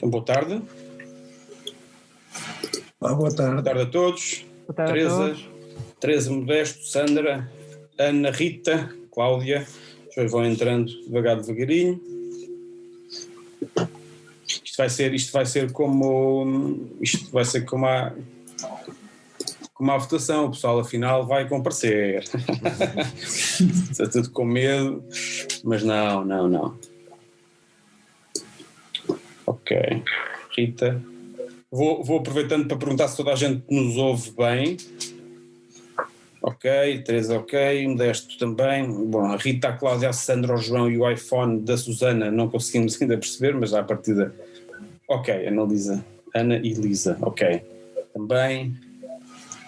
Boa tarde. Boa tarde. Boa tarde a todos. Boa tarde a todos. Teresa Modesto, Sandra, Ana, Rita, Cláudia. As pessoas vão entrando devagarinho. Isto vai ser como a votação, o pessoal afinal vai comparecer. Está tudo com medo, mas não. Ok, Rita. Vou aproveitando para perguntar se toda a gente nos ouve bem. Ok, Teresa ok, Modesto também. Bom, a Rita, a Cláudia, a Sandra, o João e o iPhone da Susana não conseguimos ainda perceber, mas já à partida. Ok, Ana e Lisa, ok. Também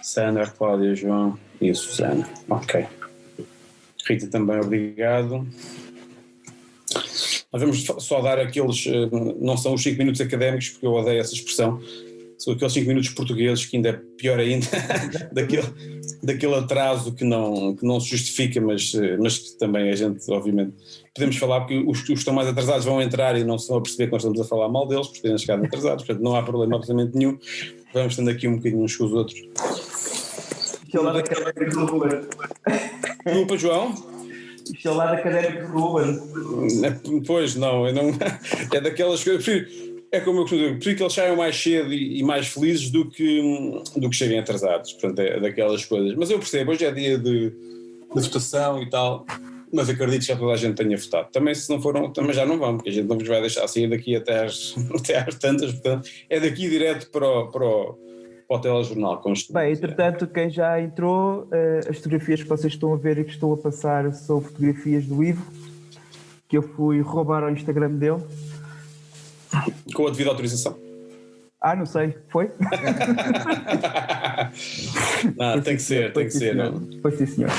Sandra, Cláudia, João e a Susana, ok. Rita também, obrigado. Nós vamos só dar aqueles, não são os 5 minutos académicos, porque eu odeio essa expressão, são aqueles 5 minutos portugueses, que ainda é pior ainda, daquele atraso que não se justifica, mas que também a gente, obviamente, podemos falar, porque os que estão mais atrasados vão entrar e não se vão a perceber que nós estamos a falar mal deles, por terem chegado atrasados, portanto não há problema absolutamente nenhum, vamos estando aqui um bocadinho uns com os outros. Isto é o lado académico do Ruben. Desculpa, João? Isto é o lado académico do Ruben. Pois, não, é daquelas coisas, é como eu costumo dizer, prefiro que eles saiam mais cedo e mais felizes do que cheguem atrasados, portanto é daquelas coisas, mas eu percebo, hoje é dia de votação e tal, mas acredito que já toda a gente tenha votado, também se não foram, também já não vão, porque a gente não vos vai deixar sair daqui até às tantas, portanto é daqui direto para o telejornal. Bem, entretanto, quem já entrou, as fotografias que vocês estão a ver e que estou a passar são fotografias do Ivo, que eu fui roubar ao Instagram dele. Com a devida autorização? Não sei, foi? Não, tem que ser, não? Foi sim, senhor.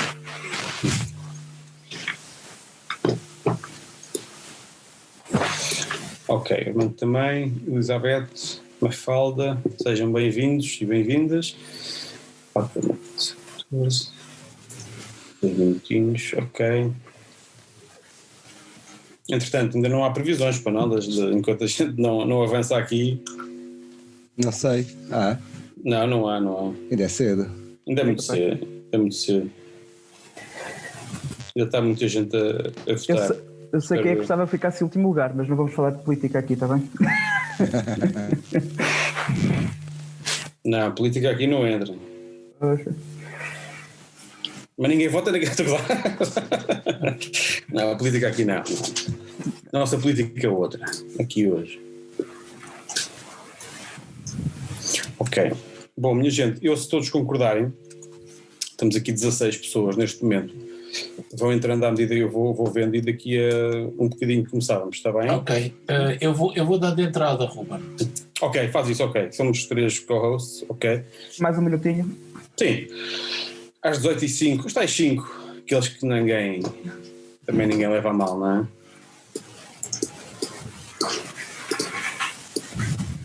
Ok, Armando também, Elizabeth, Mafalda, sejam bem-vindos e bem-vindas. 14, 2 minutinhos, ok. Entretanto, ainda não há previsões para nada, enquanto a gente não avança aqui. Não sei. Não há. Ainda é cedo. Ainda é muito cedo. Ainda está muita gente a votar. Eu sei quem é que gostava de ficar em último lugar, mas não vamos falar de política aqui, está bem? Não, a política aqui não entra. Mas ninguém vota, ninguém está lá. Não, a política aqui não. A nossa política é outra, aqui hoje. Ok. Bom, minha gente, se todos concordarem, estamos aqui 16 pessoas neste momento, vão entrando à medida que eu vou vendo e daqui a um bocadinho começávamos, está bem? Ok. Eu vou dar de entrada, Ruben. Ok, faz isso, ok. Somos 3 co-hosts, ok. Mais um minutinho. Sim. Às 18h05, os tais 5, aqueles que também ninguém leva a mal, não é?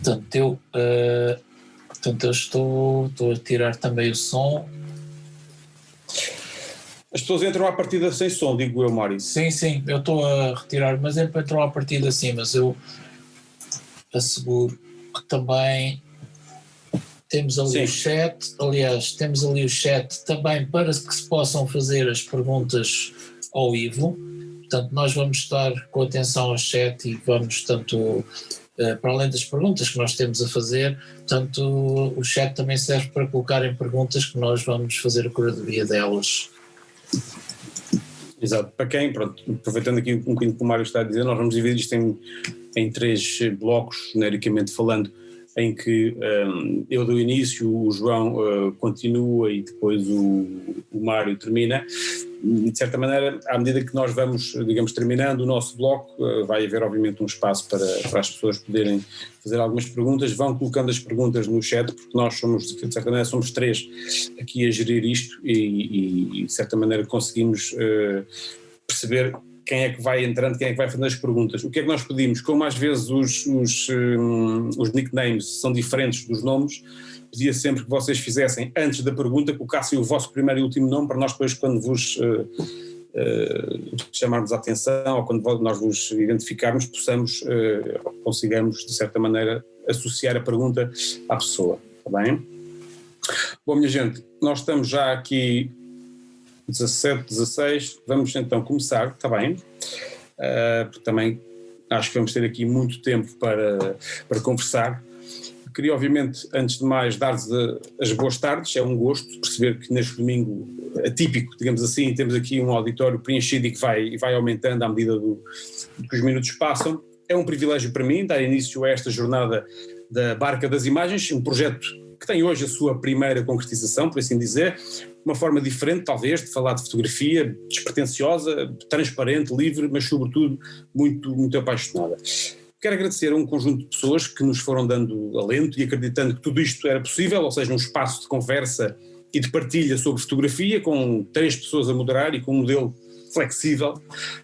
Portanto, eu estou a tirar também o som. As pessoas entram à partida sem som, digo eu, Mário. Sim, eu estou a retirar, mas entrou à partida sim, mas eu asseguro que também temos ali o chat, aliás, temos ali o chat também para que se possam fazer as perguntas ao Ivo, portanto nós vamos estar com atenção ao chat e vamos tanto, para além das perguntas que nós temos a fazer, portanto o chat também serve para colocarem perguntas que nós vamos fazer a curadoria delas. Exato, para quem, pronto, aproveitando aqui um bocadinho que o Mário está a dizer, nós vamos dividir isto em 3 blocos, genericamente falando, em que eu dou início, o João continua e depois o Mário termina. De certa maneira, à medida que nós vamos, digamos, terminando o nosso bloco, vai haver obviamente um espaço para as pessoas poderem fazer algumas perguntas, vão colocando as perguntas no chat, porque nós somos, de certa maneira, somos 3 aqui a gerir isto e de certa maneira conseguimos perceber quem é que vai entrando, quem é que vai fazendo as perguntas. O que é que nós pedimos? Como às vezes os nicknames são diferentes dos nomes, pedia sempre que vocês fizessem, antes da pergunta, colocassem o vosso primeiro e último nome, para nós depois, quando vos chamarmos a atenção, ou quando nós nos identificarmos, consigamos, de certa maneira, associar a pergunta à pessoa, está bem? Bom, minha gente, nós estamos já aqui 17, 16, vamos então começar, está bem? Porque também acho que vamos ter aqui muito tempo para conversar. Queria, obviamente, antes de mais, dar-vos as boas tardes. É um gosto perceber que neste domingo atípico, digamos assim, temos aqui um auditório preenchido e que vai aumentando à medida que os minutos passam. É um privilégio para mim dar início a esta jornada da Barca das Imagens, um projeto que tem hoje a sua primeira concretização, por assim dizer, uma forma diferente, talvez, de falar de fotografia, despretensiosa, transparente, livre, mas, sobretudo, muito, muito apaixonada. Quero agradecer a um conjunto de pessoas que nos foram dando alento e acreditando que tudo isto era possível, ou seja, um espaço de conversa e de partilha sobre fotografia, com 3 pessoas a moderar e com um modelo flexível,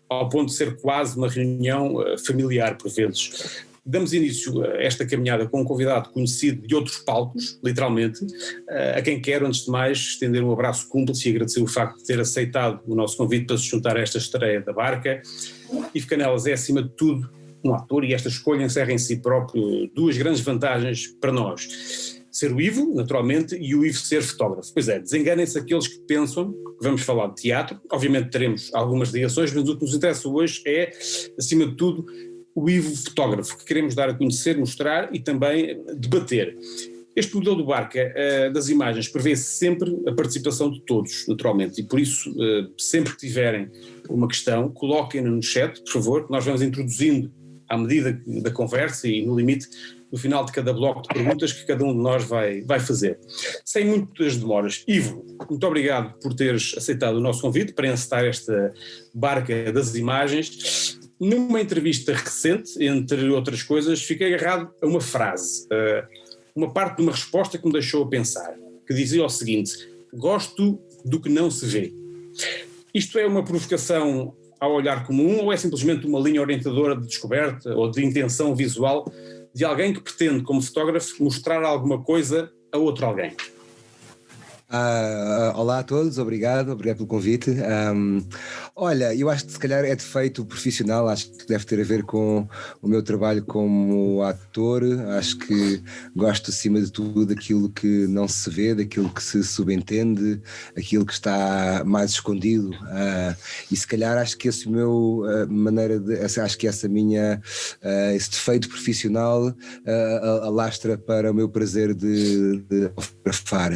ao ponto de ser quase uma reunião familiar, por vezes. Damos início a esta caminhada com um convidado conhecido de outros palcos, literalmente, a quem quero, antes de mais, estender um abraço cúmplice e agradecer o facto de ter aceitado o nosso convite para se juntar a esta estreia da Barca. Yves Canelas é, acima de tudo, um ator, e esta escolha encerra em si próprio 2 grandes vantagens para nós. Ser o Ivo, naturalmente, e o Ivo ser fotógrafo. Pois é, desenganem-se aqueles que pensam que vamos falar de teatro. Obviamente teremos algumas ligações, mas o que nos interessa hoje é, acima de tudo, o Ivo fotógrafo, que queremos dar a conhecer, mostrar e também debater. Este modelo do Barca das Imagens prevê sempre a participação de todos, naturalmente, e por isso, sempre que tiverem uma questão, coloquem-na no chat, por favor, que nós vamos introduzindo à medida da conversa e no limite, no final de cada bloco de perguntas que cada um de nós vai fazer. Sem muitas demoras, Ivo, muito obrigado por teres aceitado o nosso convite para encetar esta Barca das Imagens. Numa entrevista recente, entre outras coisas, fiquei agarrado a uma frase, uma parte de uma resposta que me deixou a pensar, que dizia o seguinte: gosto do que não se vê. Isto é uma provocação ao olhar comum ou é simplesmente uma linha orientadora de descoberta ou de intenção visual de alguém que pretende, como fotógrafo, mostrar alguma coisa a outro alguém? Olá a todos, obrigado pelo convite. Olha, eu acho que se calhar é defeito profissional, acho que deve ter a ver com o meu trabalho como ator. Acho que gosto acima de tudo daquilo que não se vê, daquilo que se subentende, aquilo que está mais escondido, e se calhar acho que esse meu acho que essa minha esse defeito profissional alastra para o meu prazer de fotografar.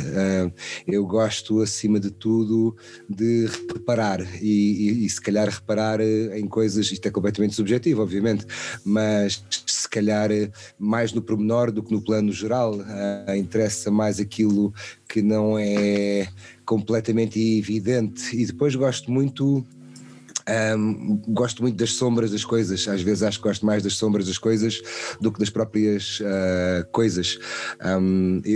Eu gosto, acima de tudo, de reparar e se calhar reparar em coisas, isto é completamente subjetivo, obviamente, mas se calhar mais no pormenor do que no plano geral. Interessa mais aquilo que não é completamente evidente, e depois gosto muito das sombras das coisas. Às vezes acho que gosto mais das sombras das coisas do que das próprias coisas.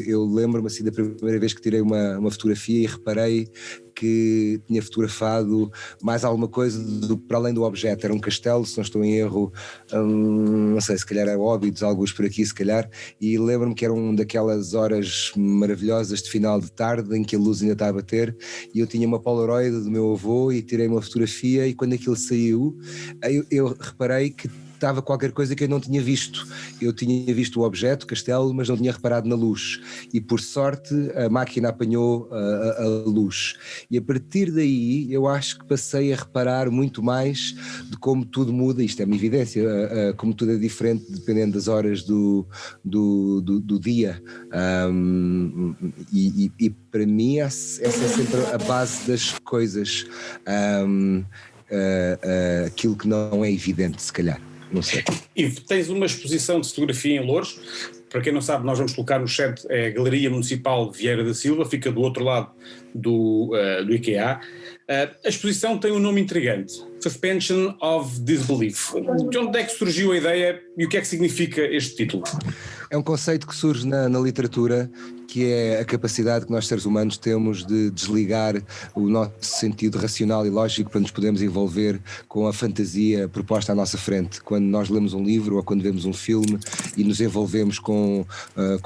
Eu lembro-me assim da primeira vez que tirei uma fotografia e reparei que tinha fotografado mais alguma coisa para além do objeto. Era um castelo, se não estou em erro, não sei, se calhar era Óbidos, alguns por aqui se calhar, e lembro-me que eram daquelas horas maravilhosas de final de tarde em que a luz ainda está a bater, e eu tinha uma Polaroid do meu avô e tirei uma fotografia, e quando aquilo saiu eu reparei que estava qualquer coisa que eu não tinha visto. Eu tinha visto o objeto, o castelo, mas não tinha reparado na luz, e por sorte a máquina apanhou a luz, e a partir daí eu acho que passei a reparar muito mais de como tudo muda. Isto é uma evidência, como tudo é diferente dependendo das horas do dia, e para mim essa é sempre a base das coisas, aquilo que não é evidente, se calhar. Não sei. E tens uma exposição de fotografia em Louros. Para quem não sabe, nós vamos colocar no chat, é a Galeria Municipal de Vieira da Silva, fica do outro lado do IKEA. A exposição tem um nome intrigante: Suspension of Disbelief. De onde é que surgiu a ideia e o que é que significa este título? É um conceito que surge na literatura, que é a capacidade que nós seres humanos temos de desligar o nosso sentido racional e lógico para nos podermos envolver com a fantasia proposta à nossa frente. Quando nós lemos um livro ou quando vemos um filme e nos envolvemos com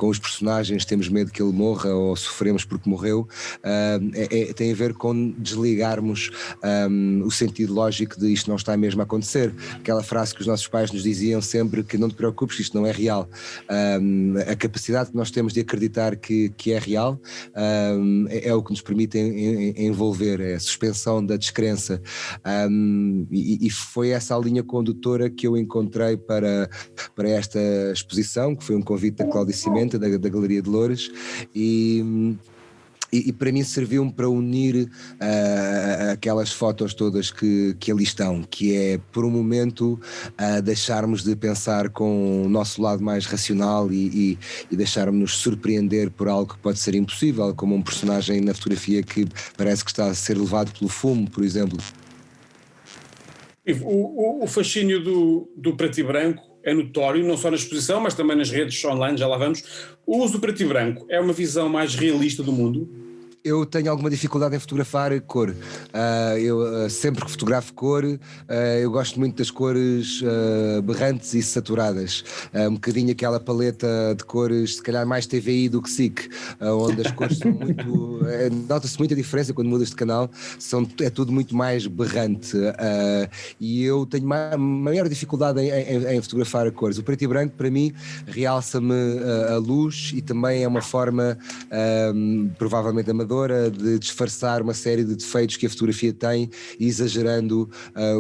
os personagens, temos medo que ele morra ou sofremos porque morreu, tem a ver com desligarmos o sentido lógico de isto não está mesmo a acontecer. Aquela frase que os nossos pais nos diziam sempre, que não te preocupes, isto não é real. A capacidade que nós temos de acreditar que é real é o que nos permite envolver, é a suspensão da descrença. E foi essa a linha condutora que eu encontrei para esta exposição, que foi um convite da Cláudia Cimenta, da Galeria de Loures, e para mim serviu-me para unir aquelas fotos todas que ali estão, que é por um momento deixarmos de pensar com o nosso lado mais racional e deixarmos-nos surpreender por algo que pode ser impossível, como um personagem na fotografia que parece que está a ser levado pelo fumo, por exemplo. O fascínio do preto e branco é notório, não só na exposição, mas também nas redes online, já lá vamos. O uso do preto e branco é uma visão mais realista do mundo? Eu tenho alguma dificuldade em fotografar cor. Eu sempre que fotografo cor, eu gosto muito das cores berrantes e saturadas. Um bocadinho aquela paleta de cores, se calhar mais TVI do que SIC, onde as cores são muito... nota-se muita diferença quando mudas de canal, é tudo muito mais berrante. E eu tenho maior dificuldade em fotografar cores. O preto e branco, para mim, realça-me a luz e também é uma forma, provavelmente amadora, de disfarçar uma série de defeitos que a fotografia tem, exagerando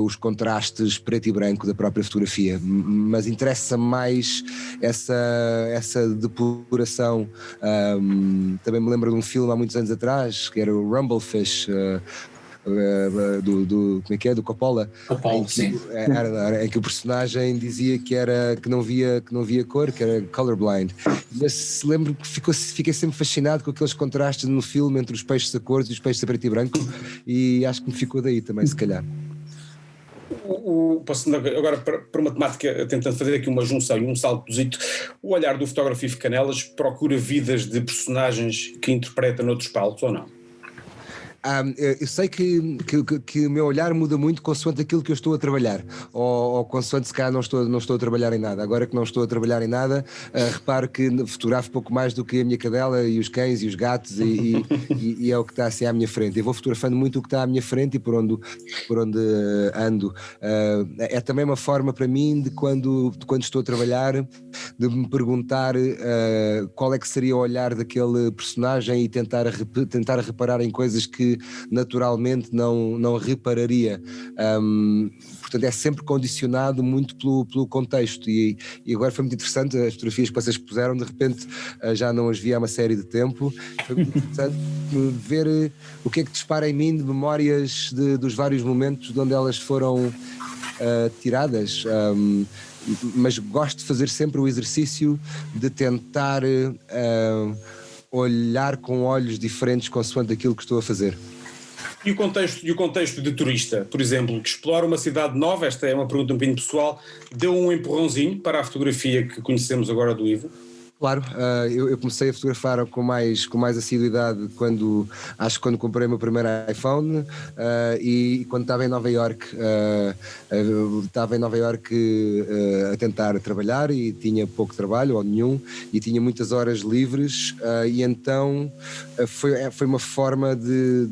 os contrastes preto e branco da própria fotografia. Mas interessa mais essa depuração. Também me lembro de um filme há muitos anos atrás, que era o Rumblefish, do Coppola, em que o personagem dizia que não via cor, que era colorblind. Mas lembro que fiquei sempre fascinado com aqueles contrastes no filme entre os peixes a cores e os peixes a preto e branco, e acho que me ficou daí também, se calhar. Passando agora para uma temática, tentando fazer aqui uma junção e um saltozito, o olhar do fotógrafo Ivo Canelas procura vidas de personagens que interpreta noutros palcos ou não? Eu sei que o meu olhar muda muito consoante aquilo que eu estou a trabalhar, ou consoante se calhar não estou a trabalhar em nada. Agora que não estou a trabalhar em nada, reparo que fotografo pouco mais do que a minha cadela e os cães e os gatos e é o que está assim à minha frente. Eu vou fotografando muito o que está à minha frente e por onde ando. É também uma forma para mim de quando estou a trabalhar, de me perguntar qual é que seria o olhar daquele personagem e tentar reparar em coisas que naturalmente não repararia. Portanto, é sempre condicionado muito pelo contexto e agora foi muito interessante as fotografias que vocês puseram, de repente já não as vi há uma série de tempo. Foi muito interessante ver o que é que dispara em mim de memórias dos vários momentos de onde elas foram tiradas. Mas gosto de fazer sempre o exercício de tentar olhar com olhos diferentes consoante aquilo que estou a fazer. E o contexto de turista, por exemplo, que explora uma cidade nova, esta é uma pergunta um bocadinho pessoal, deu um empurrãozinho para a fotografia que conhecemos agora do Ivo? Claro, eu comecei a fotografar com mais assiduidade quando comprei o meu primeiro iPhone e quando estava em Nova Iorque. Estava em Nova Iorque a tentar trabalhar e tinha pouco trabalho ou nenhum e tinha muitas horas livres e então foi uma forma de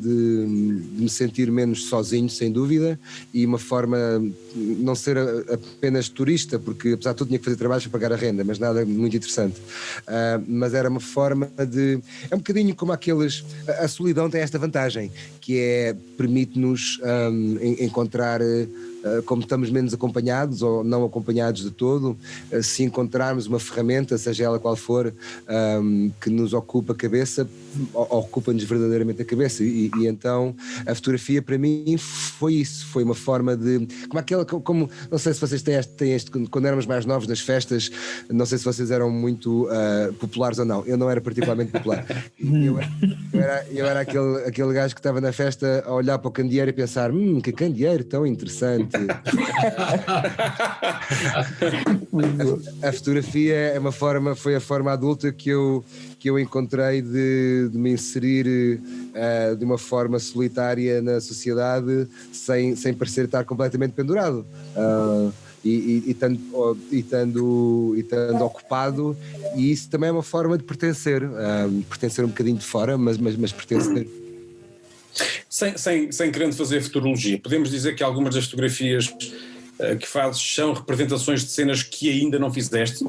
me sentir menos sozinho, sem dúvida, e uma forma de não ser apenas turista, porque apesar de tudo tinha que fazer trabalhos para pagar a renda, mas nada muito interessante. Mas era uma forma de... É um bocadinho como aqueles... A solidão tem esta vantagem, que é permite-nos encontrar... como estamos menos acompanhados ou não acompanhados de todo, se encontrarmos uma ferramenta, seja ela qual for, que nos ocupa a cabeça, ocupa-nos verdadeiramente a cabeça e então a fotografia para mim foi isso, foi uma forma de... Como não sei se vocês têm este quando éramos mais novos nas festas, não sei se vocês eram muito populares ou não, eu não era particularmente popular. Eu era aquele gajo que estava na festa a olhar para o candeeiro e pensar, que candeeiro tão interessante. exatamente. A fotografia é uma forma, foi a forma adulta que eu encontrei de me inserir de uma forma solitária na sociedade sem parecer estar completamente pendurado. Estando ocupado, e isso também é uma forma de pertencer um bocadinho de fora, mas pertencer. Sem querendo fazer futurologia, podemos dizer que algumas das fotografias que fazes são representações de cenas que ainda não fizeste?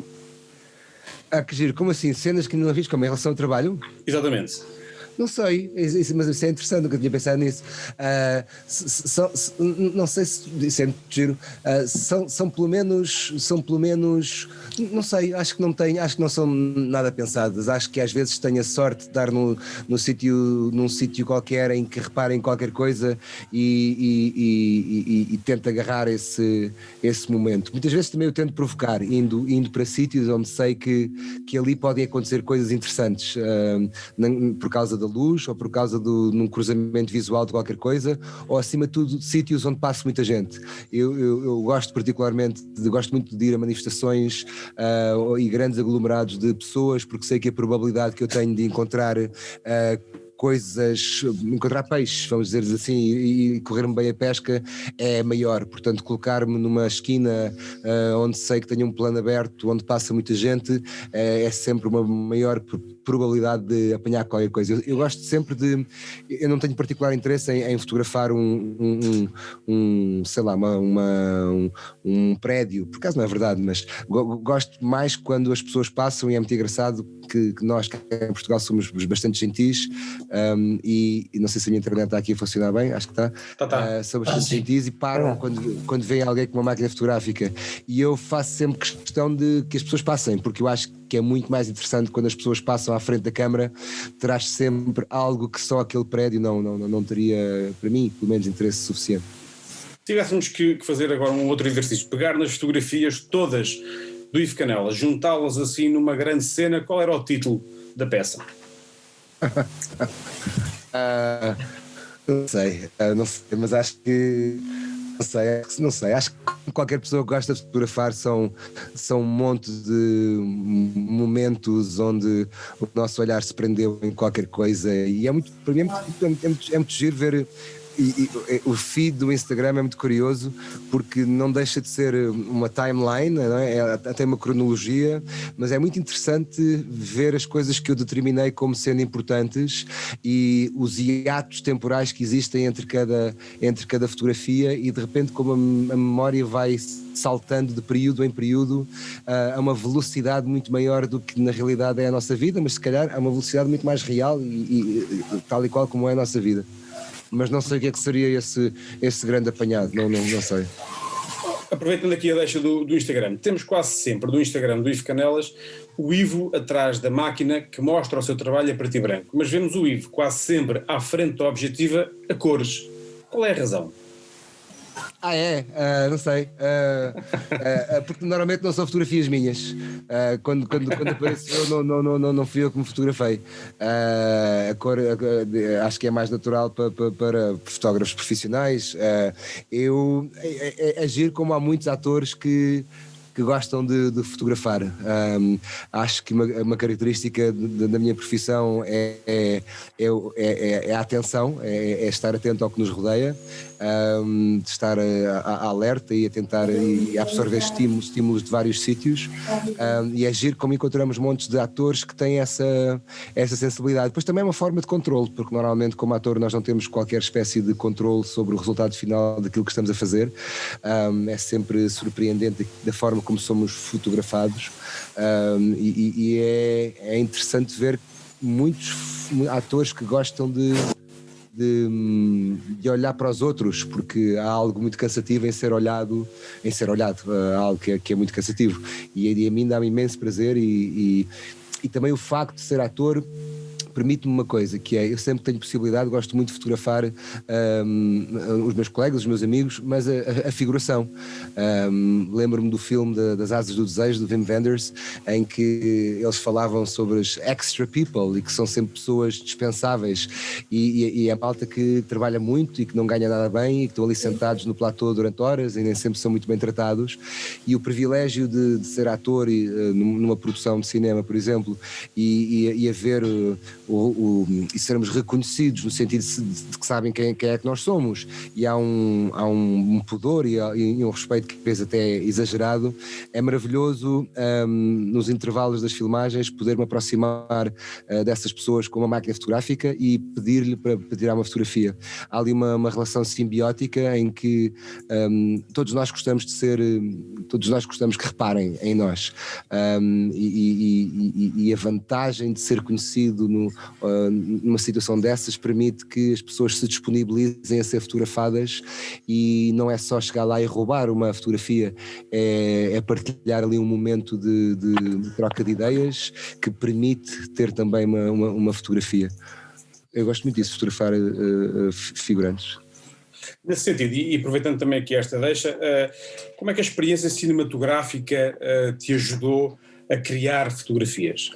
Que giro, como assim? Cenas que ainda não fiz, como em relação ao trabalho? Exatamente. Não sei, mas isso é interessante, nunca tinha pensado nisso. Não sei se isso é muito giro. São pelo menos, não sei, acho que não são nada pensadas. Acho que às vezes tenho a sorte de estar num sítio qualquer em que reparem qualquer coisa e tento agarrar esse momento. Muitas vezes também eu tento provocar, indo para sítios onde sei que ali podem acontecer coisas interessantes, por causa da luz, ou por causa num cruzamento visual de qualquer coisa, ou acima de tudo sítios onde passa muita gente. Eu gosto muito de ir a manifestações e grandes aglomerados de pessoas, porque sei que a probabilidade que eu tenho de encontrar encontrar peixes, vamos dizer assim, e correr-me bem a pesca é maior. Portanto, colocar-me numa esquina onde sei que tenho um plano aberto, onde passa muita gente, é sempre uma maior probabilidade de apanhar qualquer coisa. Eu gosto sempre eu não tenho particular interesse em fotografar sei lá, um prédio, por acaso não é verdade, mas gosto mais quando as pessoas passam, e é muito engraçado que nós em Portugal somos bastante gentis, e não sei se a minha internet está aqui a funcionar bem, acho que está. São bastante gentis e param quando vem alguém com uma máquina fotográfica, e eu faço sempre questão de que as pessoas passem, porque eu acho que é muito mais interessante quando as pessoas passam à frente da câmara. Terás sempre algo que só aquele prédio não teria, para mim, pelo menos, interesse suficiente. Se tivéssemos que fazer agora um outro exercício, pegar nas fotografias todas do Ivo Canelas, juntá-las assim numa grande cena, qual era o título da peça? Não sei, mas acho que não sei, acho que qualquer pessoa que gosta de fotografar são um monte de momentos onde o nosso olhar se prendeu em qualquer coisa, e para mim é muito giro ver. E o feed do Instagram é muito curioso, porque não deixa de ser uma timeline, não é? Tem uma cronologia, mas é muito interessante ver as coisas que eu determinei como sendo importantes e os hiatos temporais que existem entre cada fotografia, e de repente como a memória vai saltando de período em período a uma velocidade muito maior do que na realidade é a nossa vida, mas se calhar a uma velocidade muito mais real e tal e qual como é a nossa vida. Mas não sei o que é que seria esse grande apanhado, não sei. Aproveitando aqui a deixa do Instagram, temos quase sempre do Instagram do Ivo Canelas o Ivo atrás da máquina que mostra o seu trabalho a preto e branco, mas vemos o Ivo quase sempre à frente da objetiva a cores. Qual é a razão? Não sei, porque normalmente não são fotografias minhas. Quando apareço eu, não fui eu que me fotografei. A cor acho que é mais natural para fotógrafos profissionais. Eu agir como há muitos atores que gostam de fotografar. Acho que uma característica da minha profissão é a atenção, é estar atento ao que nos rodeia, de estar alerta e a tentar e absorver estímulos de vários sítios, e agir como encontramos montes de atores que têm essa sensibilidade. Depois também é uma forma de controle, porque normalmente como ator nós não temos qualquer espécie de controle sobre o resultado final daquilo que estamos a fazer. É sempre surpreendente da forma como somos fotografados, e é interessante ver muitos atores que gostam de olhar para os outros, porque há algo muito cansativo em ser olhado, há algo que é muito cansativo, e a mim dá-me imenso prazer, e também o facto de ser ator permite-me uma coisa, que é, eu sempre tenho possibilidade, gosto muito de fotografar os meus colegas, os meus amigos, mas a figuração. Lembro-me do filme das Asas do Desejo, do Wim Wenders, em que eles falavam sobre as extra people e que são sempre pessoas dispensáveis e é malta que trabalha muito e que não ganha nada bem e que estão ali sentados no platô durante horas e nem sempre são muito bem tratados, e o privilégio de ser ator numa produção de cinema, por exemplo, e haver e sermos reconhecidos no sentido de que sabem quem é que nós somos, e há um pudor e um respeito que às vezes até é exagerado. É maravilhoso nos intervalos das filmagens poder-me aproximar dessas pessoas com uma máquina fotográfica e pedir-lhe para tirar uma fotografia. Há ali uma relação simbiótica em que todos nós gostamos de ser, todos nós gostamos que reparem em nós, e a vantagem de ser conhecido numa situação dessas permite que as pessoas se disponibilizem a ser fotografadas, e não é só chegar lá e roubar uma fotografia, é partilhar ali um momento de troca de ideias que permite ter também uma fotografia. Eu gosto muito disso, fotografar figurantes. Nesse sentido, e aproveitando também aqui esta deixa, como é que a experiência cinematográfica te ajudou a criar fotografias?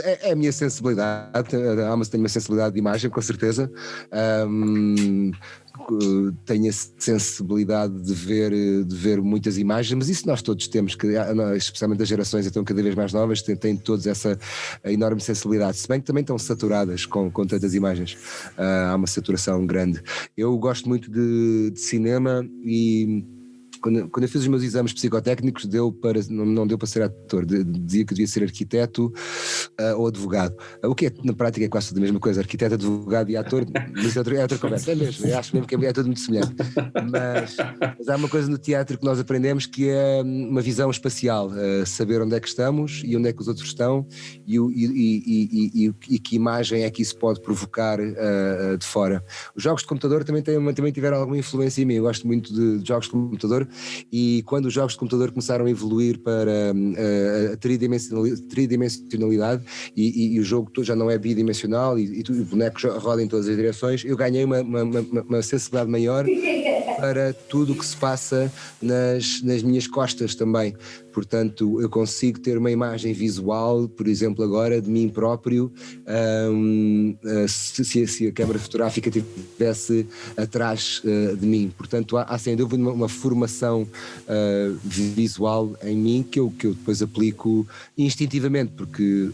É a minha sensibilidade, tenho uma sensibilidade de imagem, com certeza. Tenho a sensibilidade de ver muitas imagens, mas isso nós todos temos, especialmente as gerações então cada vez mais novas, têm todos essa enorme sensibilidade, se bem que também estão saturadas com tantas imagens. Há uma saturação grande. Eu gosto muito de cinema, e quando eu fiz os meus exames psicotécnicos não deu para ser ator, dizia que devia ser arquiteto ou advogado, o que na prática é quase tudo a mesma coisa, arquiteto, advogado e ator, mas é outra conversa, é mesmo, eu acho mesmo que é tudo muito semelhante, mas há uma coisa no teatro que nós aprendemos que é uma visão espacial, saber onde é que estamos e onde é que os outros estão, e que imagem é que isso pode provocar de fora. Os jogos de computador também tiveram alguma influência em mim. Eu gosto muito de jogos de computador, e quando os jogos de computador começaram a evoluir para a tridimensionalidade e o jogo já não é bidimensional e o boneco roda em todas as direções, eu ganhei uma sensibilidade maior para tudo o que se passa nas minhas costas também. Portanto, eu consigo ter uma imagem visual, por exemplo, agora de mim próprio, se a câmara fotográfica estivesse atrás de mim. Portanto, há sem dúvida uma formação visual em mim que eu depois aplico instintivamente, porque,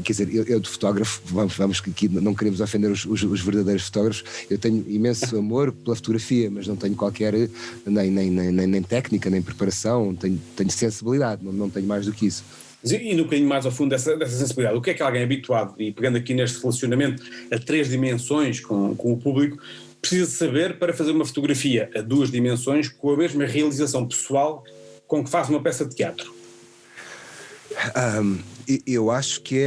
quer dizer, eu de fotógrafo, vamos que aqui não queremos ofender os verdadeiros fotógrafos, eu tenho imenso amor pela fotografia, mas não tenho qualquer nem técnica, nem preparação, tenho sensibilidade, não tenho mais do que isso. E no bocadinho mais ao fundo dessa sensibilidade, o que é que alguém habituado, e pegando aqui neste relacionamento a 3 dimensões com o público, precisa saber para fazer uma fotografia a 2 dimensões com a mesma realização pessoal com que faz uma peça de teatro? Eu acho que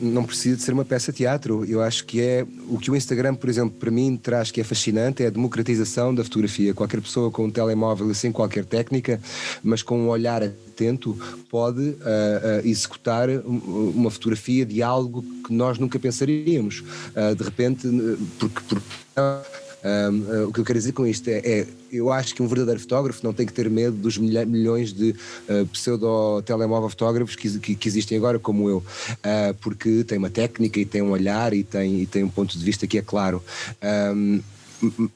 não precisa de ser uma peça de teatro. Eu acho que o que o Instagram, por exemplo, para mim traz, que é fascinante, é a democratização da fotografia. Qualquer pessoa com um telemóvel e sem qualquer técnica, mas com um olhar atento, pode executar uma fotografia de algo que nós nunca pensaríamos. De repente, o que eu quero dizer com isto eu acho que um verdadeiro fotógrafo não tem que ter medo dos milhões de pseudo-telemóvel fotógrafos que existem agora, como eu, porque tem uma técnica e tem um olhar e tem um ponto de vista que é claro.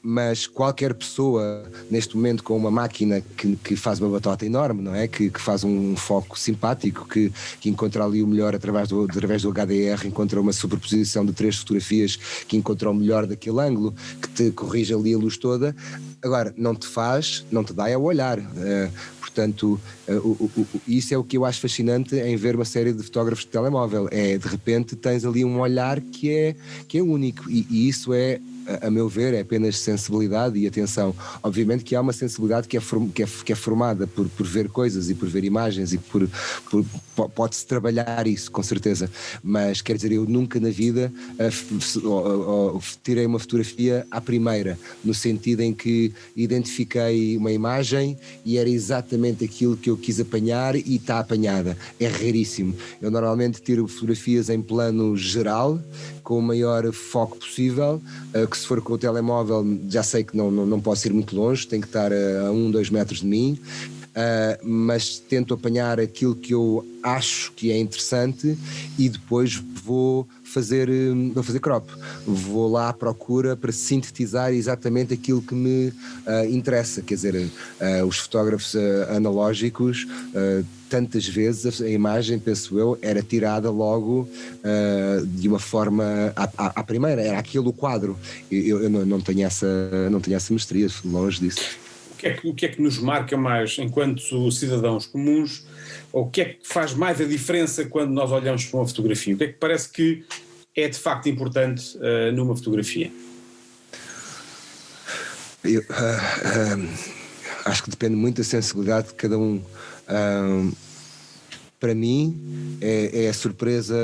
Mas qualquer pessoa neste momento com uma máquina que faz uma batota enorme, não é? Que faz um foco simpático, que encontra ali o melhor através do HDR, encontra uma superposição de 3 fotografias, que encontra o melhor daquele ângulo, que te corrige ali a luz toda. Agora, não te dá ao olhar. Portanto, isso é o que eu acho fascinante em ver uma série de fotógrafos de telemóvel. De repente tens ali um olhar que é único, e isso a meu ver, é apenas sensibilidade e atenção. Obviamente que há uma sensibilidade que é formada por ver coisas e por ver imagens e por pode-se trabalhar isso, com certeza, mas quer dizer, eu nunca na vida tirei uma fotografia à primeira, no sentido em que identifiquei uma imagem e era exatamente aquilo que eu quis apanhar e está apanhada. É raríssimo. Eu normalmente tiro fotografias em plano geral, com o maior foco possível, que se for com o telemóvel já sei que não posso ir muito longe, tem que estar a 1-2 metros de mim. Mas tento apanhar aquilo que eu acho que é interessante e depois vou fazer crop. Vou lá à procura para sintetizar exatamente aquilo que me interessa. Quer dizer, os fotógrafos analógicos, tantas vezes a imagem, penso eu, era tirada logo de uma forma à primeira, era aquele o quadro. Eu não tenho essa mestria, longe disso. O que é que nos marca mais enquanto cidadãos comuns, ou o que é que faz mais a diferença quando nós olhamos para uma fotografia? O que é que parece que é de facto importante numa fotografia? Acho que depende muito da sensibilidade de cada um. Para mim é a surpresa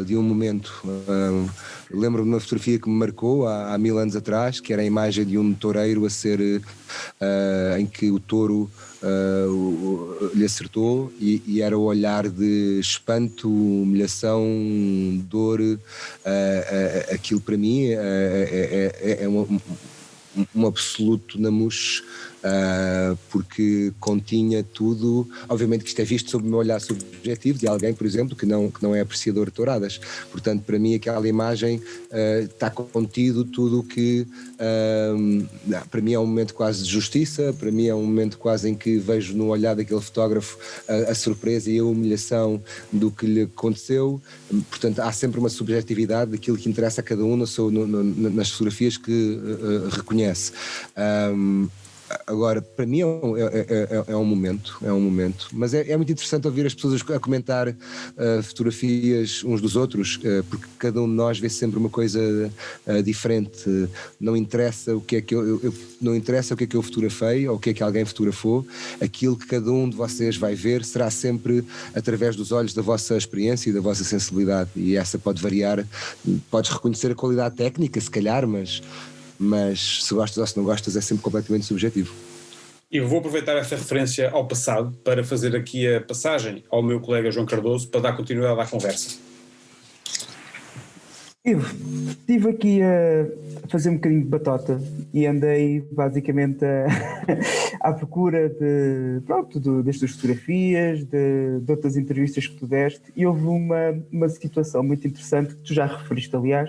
de um momento. Lembro-me de uma fotografia que me marcou há 1000 anos atrás, que era a imagem de um toureiro a ser em que o touro lhe acertou e era o olhar de espanto, humilhação, dor. Aquilo para mim é um absoluto namuche, porque continha tudo. Obviamente que isto é visto sob o meu olhar subjetivo de alguém, por exemplo, que não é apreciador de touradas. Portanto, para mim aquela imagem está contido tudo o que para mim é um momento quase de justiça, para mim é um momento quase em que vejo no olhar daquele fotógrafo a surpresa e a humilhação do que lhe aconteceu. Portanto, há sempre uma subjetividade daquilo que interessa a cada um nas fotografias que reconhece. Agora, para mim é um momento, mas é muito interessante ouvir as pessoas a comentar fotografias uns dos outros, porque cada um de nós vê sempre uma coisa diferente. Não interessa o que é que não interessa o que é que eu fotografei ou o que é que alguém fotografou. Aquilo que cada um de vocês vai ver será sempre através dos olhos da vossa experiência e da vossa sensibilidade, e essa pode variar. Podes reconhecer a qualidade técnica, se calhar, mas se gostas ou se não gostas é sempre completamente subjetivo. Eu vou aproveitar essa referência ao passado para fazer aqui a passagem ao meu colega João Cardoso para dar continuidade à conversa. Estive aqui a fazer um bocadinho de batota e andei basicamente à procura destas fotografias, de outras entrevistas que tu deste, e houve uma situação muito interessante que tu já referiste, aliás,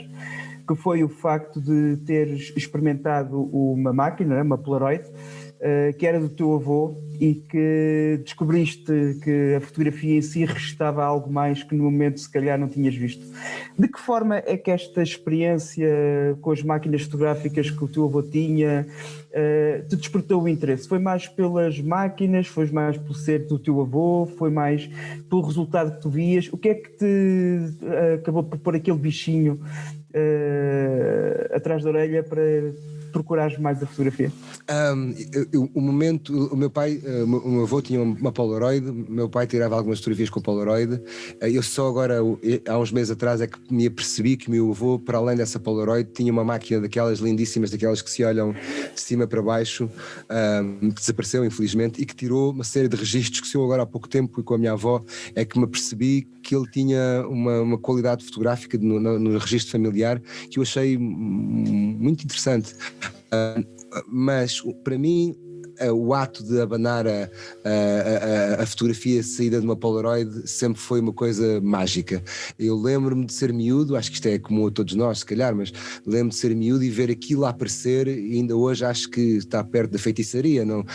que foi o facto de teres experimentado uma máquina, uma Polaroid, que era do teu avô, e que descobriste que a fotografia em si restava algo mais que no momento se calhar não tinhas visto. De que forma é que esta experiência com as máquinas fotográficas que o teu avô tinha te despertou o interesse? Foi mais pelas máquinas? Foi mais por ser do teu avô? Foi mais pelo resultado que tu vias? O que é que te acabou por pôr aquele bichinho atrás da orelha para procurares mais a fotografia? O meu pai, o meu avô tinha uma Polaroid, o meu pai tirava algumas fotografias com Polaroid. Eu só agora, há uns meses atrás, é que me apercebi que o meu avô, para além dessa Polaroid, tinha uma máquina daquelas lindíssimas, daquelas que se olham de cima para baixo, que desapareceu infelizmente, e que tirou uma série de registros que se eu agora há pouco tempo, e com a minha avó, é que me apercebi que ele tinha uma qualidade fotográfica no registro familiar que eu achei muito interessante. Mas para mim o ato de abanar a fotografia saída de uma Polaroid sempre foi uma coisa mágica. Eu lembro-me de ser miúdo, acho que isto é comum a todos nós se calhar, mas lembro-me de ser miúdo e ver aquilo a aparecer, e ainda hoje acho que está perto da feitiçaria, não?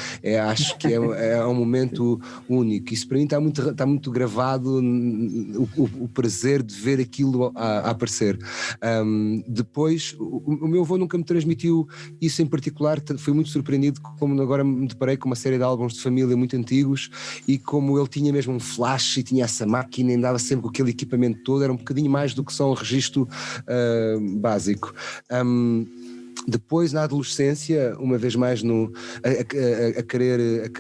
Acho que é um momento único. Isso para mim está muito gravado, o prazer de ver aquilo a aparecer. Depois o meu avô nunca me transmitiu isso em particular. Fui muito surpreendido como agora me deparei com uma série de álbuns de família muito antigos, e como ele tinha mesmo um flash e tinha essa máquina e andava sempre com aquele equipamento todo, era um bocadinho mais do que só um registro básico. Depois, na adolescência, uma vez mais a querer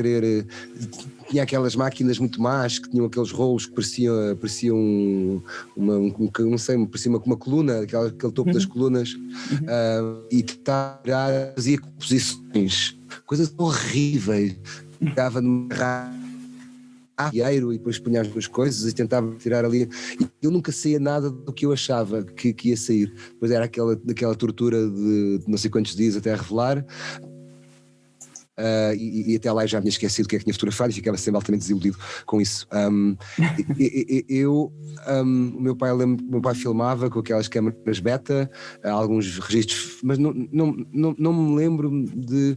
tinha aquelas máquinas muito más que tinham aqueles rolos que pareciam parecia uma coluna, aquele topo das colunas, e fazia composições, coisas horríveis, dava numa e depois punha as duas coisas e tentava tirar ali, e eu nunca saía nada do que eu achava que ia sair. Depois era aquela tortura de não sei quantos dias até revelar. E até lá eu já me tinha esquecido o que é que tinha fotografado e ficava sempre altamente desiludido com isso. O meu pai filmava com aquelas câmaras beta, alguns registros, mas não me lembro de.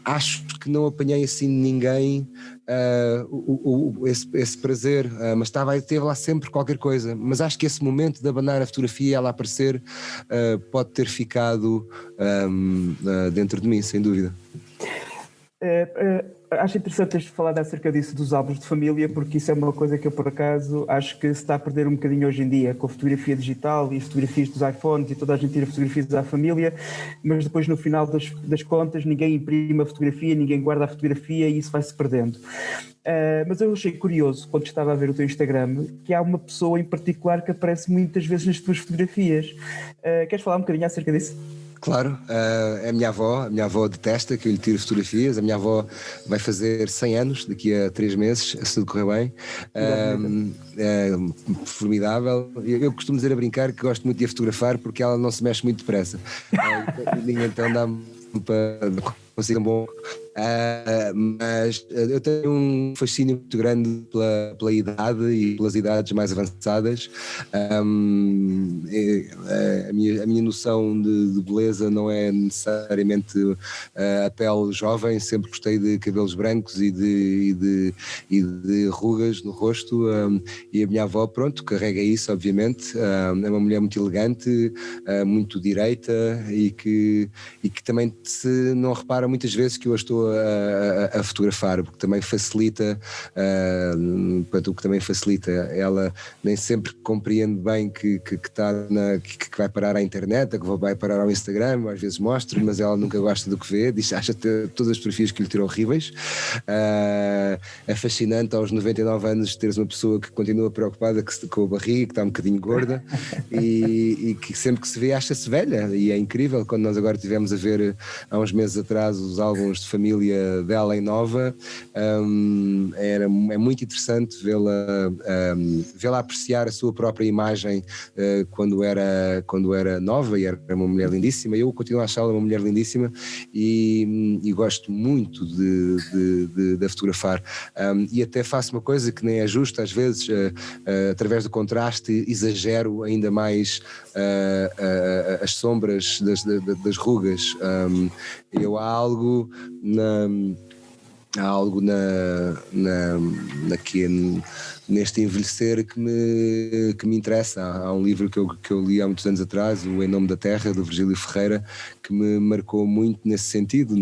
Acho que não apanhei assim ninguém esse prazer, mas teve lá sempre qualquer coisa. Mas acho que esse momento de abanar a fotografia e ela aparecer pode ter ficado dentro de mim, sem dúvida. Acho interessante teres falado acerca disso dos álbuns de família, porque isso é uma coisa que eu, por acaso, acho que se está a perder um bocadinho hoje em dia, com a fotografia digital e as fotografias dos iPhones, e toda a gente tira fotografias à família, mas depois no final das contas ninguém imprime a fotografia, ninguém guarda a fotografia e isso vai-se perdendo. Mas eu achei curioso, quando estava a ver o teu Instagram, que há uma pessoa em particular que aparece muitas vezes nas tuas fotografias. Queres falar um bocadinho acerca disso? Claro, é a minha avó detesta que eu lhe tire fotografias. A minha avó vai fazer 100 anos daqui a 3 meses, se tudo correr bem. Formidável. Eu costumo dizer a brincar que gosto muito de a fotografar porque ela não se mexe muito depressa. Então dá-me para conseguir um bom. Mas eu tenho um fascínio muito grande pela idade e pelas idades mais avançadas. A minha noção de beleza não é necessariamente a pele jovem. Sempre gostei de cabelos brancos e de rugas no rosto, e a minha avó, pronto, carrega isso, obviamente. É uma mulher muito elegante, muito direita, e que também se não repara muitas vezes que eu a estou a fotografar, porque também facilita, o que também facilita, ela nem sempre compreende bem que vai parar à internet, que vai parar ao Instagram, às vezes mostra, mas ela nunca gosta do que vê, acha todas as fotografias que lhe tiram horríveis. É fascinante aos 99 anos teres uma pessoa que continua preocupada com a barriga, que está um bocadinho gorda e que sempre que se vê acha-se velha, e é incrível. Quando nós agora estivemos a ver há uns meses atrás os álbuns de família dela em Nova, é muito interessante vê-la apreciar a sua própria imagem quando era nova, e era uma mulher lindíssima. Eu continuo a achá-la uma mulher lindíssima e gosto muito de a fotografar, e até faço uma coisa que nem é justa às vezes, através do contraste exagero ainda mais as sombras das rugas. Há algo neste envelhecer que me interessa. Há um livro que eu li há muitos anos atrás, o Em Nome da Terra, do Virgílio Ferreira, que me marcou muito nesse sentido,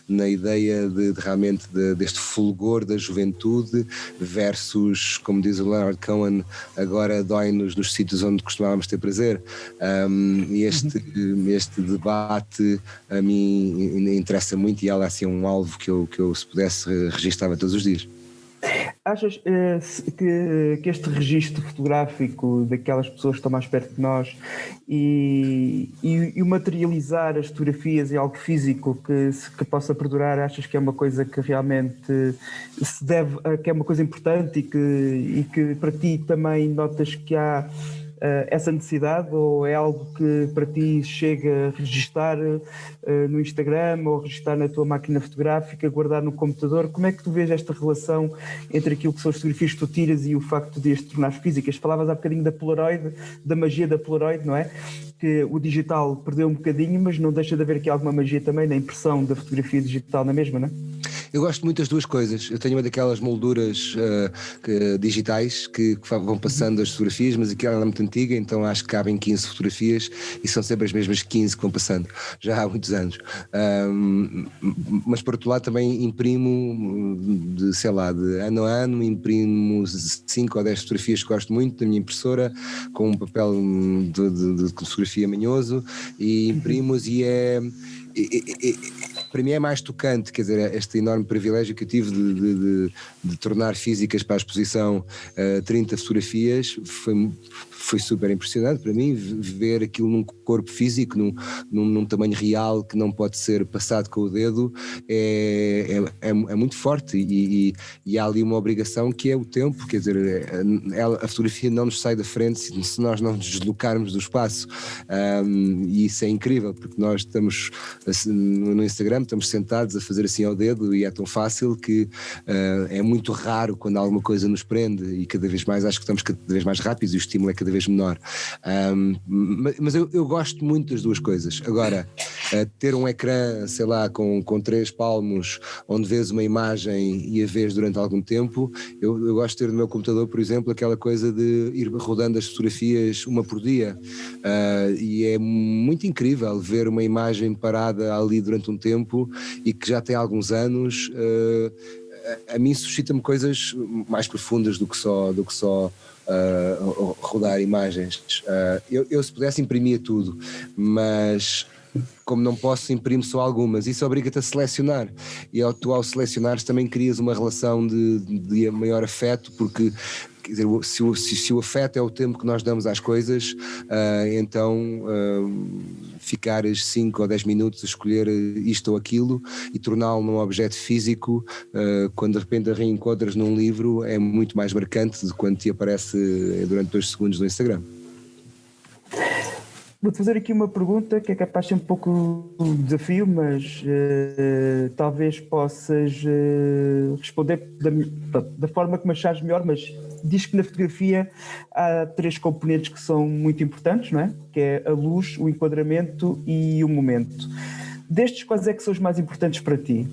na ideia de realmente deste fulgor da juventude versus, como diz o Leonard Cohen, agora dói-nos nos sítios onde costumávamos ter prazer. Este debate a mim interessa muito, e ela assim é um alvo que eu se pudesse registava todos os dias. Achas que este registro fotográfico daquelas pessoas que estão mais perto de nós e o materializar as fotografias em algo físico que possa perdurar, achas que é uma coisa que realmente se deve, que é uma coisa importante e que para ti também notas que há essa necessidade, ou é algo que para ti chega a registar no Instagram ou registar na tua máquina fotográfica, guardar no computador? Como é que tu vês esta relação entre aquilo que são as fotografias que tu tiras e o facto de as tornar físicas? Falavas há bocadinho da Polaroid, da magia da Polaroid, não é? Que o digital perdeu um bocadinho, mas não deixa de haver aqui alguma magia também na impressão da fotografia digital na mesma, não é? Eu gosto muito das duas coisas. Eu tenho uma daquelas molduras digitais que vão passando as fotografias, mas aquela é muito antiga, então acho que cabem 15 fotografias e são sempre as mesmas 15 que vão passando, já há muitos anos. Mas por outro lado também imprimo, de ano a ano, imprimo 5 ou 10 fotografias que gosto muito da minha impressora, com um papel de fotografia manhoso, e imprimo-os para mim é mais tocante, quer dizer, este enorme privilégio que eu tive de tornar físicas para a exposição 30 fotografias foi super impressionante para mim, ver aquilo num corpo físico, num tamanho real que não pode ser passado com o dedo, é muito forte, e há ali uma obrigação que é o tempo, quer dizer, a fotografia não nos sai da frente se nós não nos deslocarmos do espaço, e isso é incrível, porque nós estamos no Instagram, estamos sentados a fazer assim ao dedo e é tão fácil que é muito raro quando alguma coisa nos prende, e cada vez mais acho que estamos cada vez mais rápidos e o estímulo é cada vez menor, mas eu gosto muito das duas coisas. Agora, ter um ecrã, sei lá, com 3 palmos onde vês uma imagem e a vês durante algum tempo, eu gosto de ter no meu computador, por exemplo, aquela coisa de ir rodando as fotografias uma por dia, e é muito incrível ver uma imagem parada ali durante um tempo e que já tem alguns anos. A mim suscita-me coisas mais profundas do que só rodar imagens. Eu se pudesse imprimia tudo, mas como não posso, imprimo só algumas. Isso obriga-te a selecionar, e tu ao selecionares também crias uma relação de maior afeto, porque quer dizer, se o afeto é o tempo que nós damos às coisas, então ficares 5 ou 10 minutos a escolher isto ou aquilo e torná-lo num objeto físico, quando de repente a reencontras num livro, é muito mais marcante do que quando te aparece durante 2 segundos no Instagram. Vou-te fazer aqui uma pergunta que é capaz de ser um pouco um desafio, mas talvez possas responder da forma que me achares melhor, mas diz que na fotografia há 3 componentes que são muito importantes, não é? Que é a luz, o enquadramento e o momento. Destes, quais é que são os mais importantes para ti?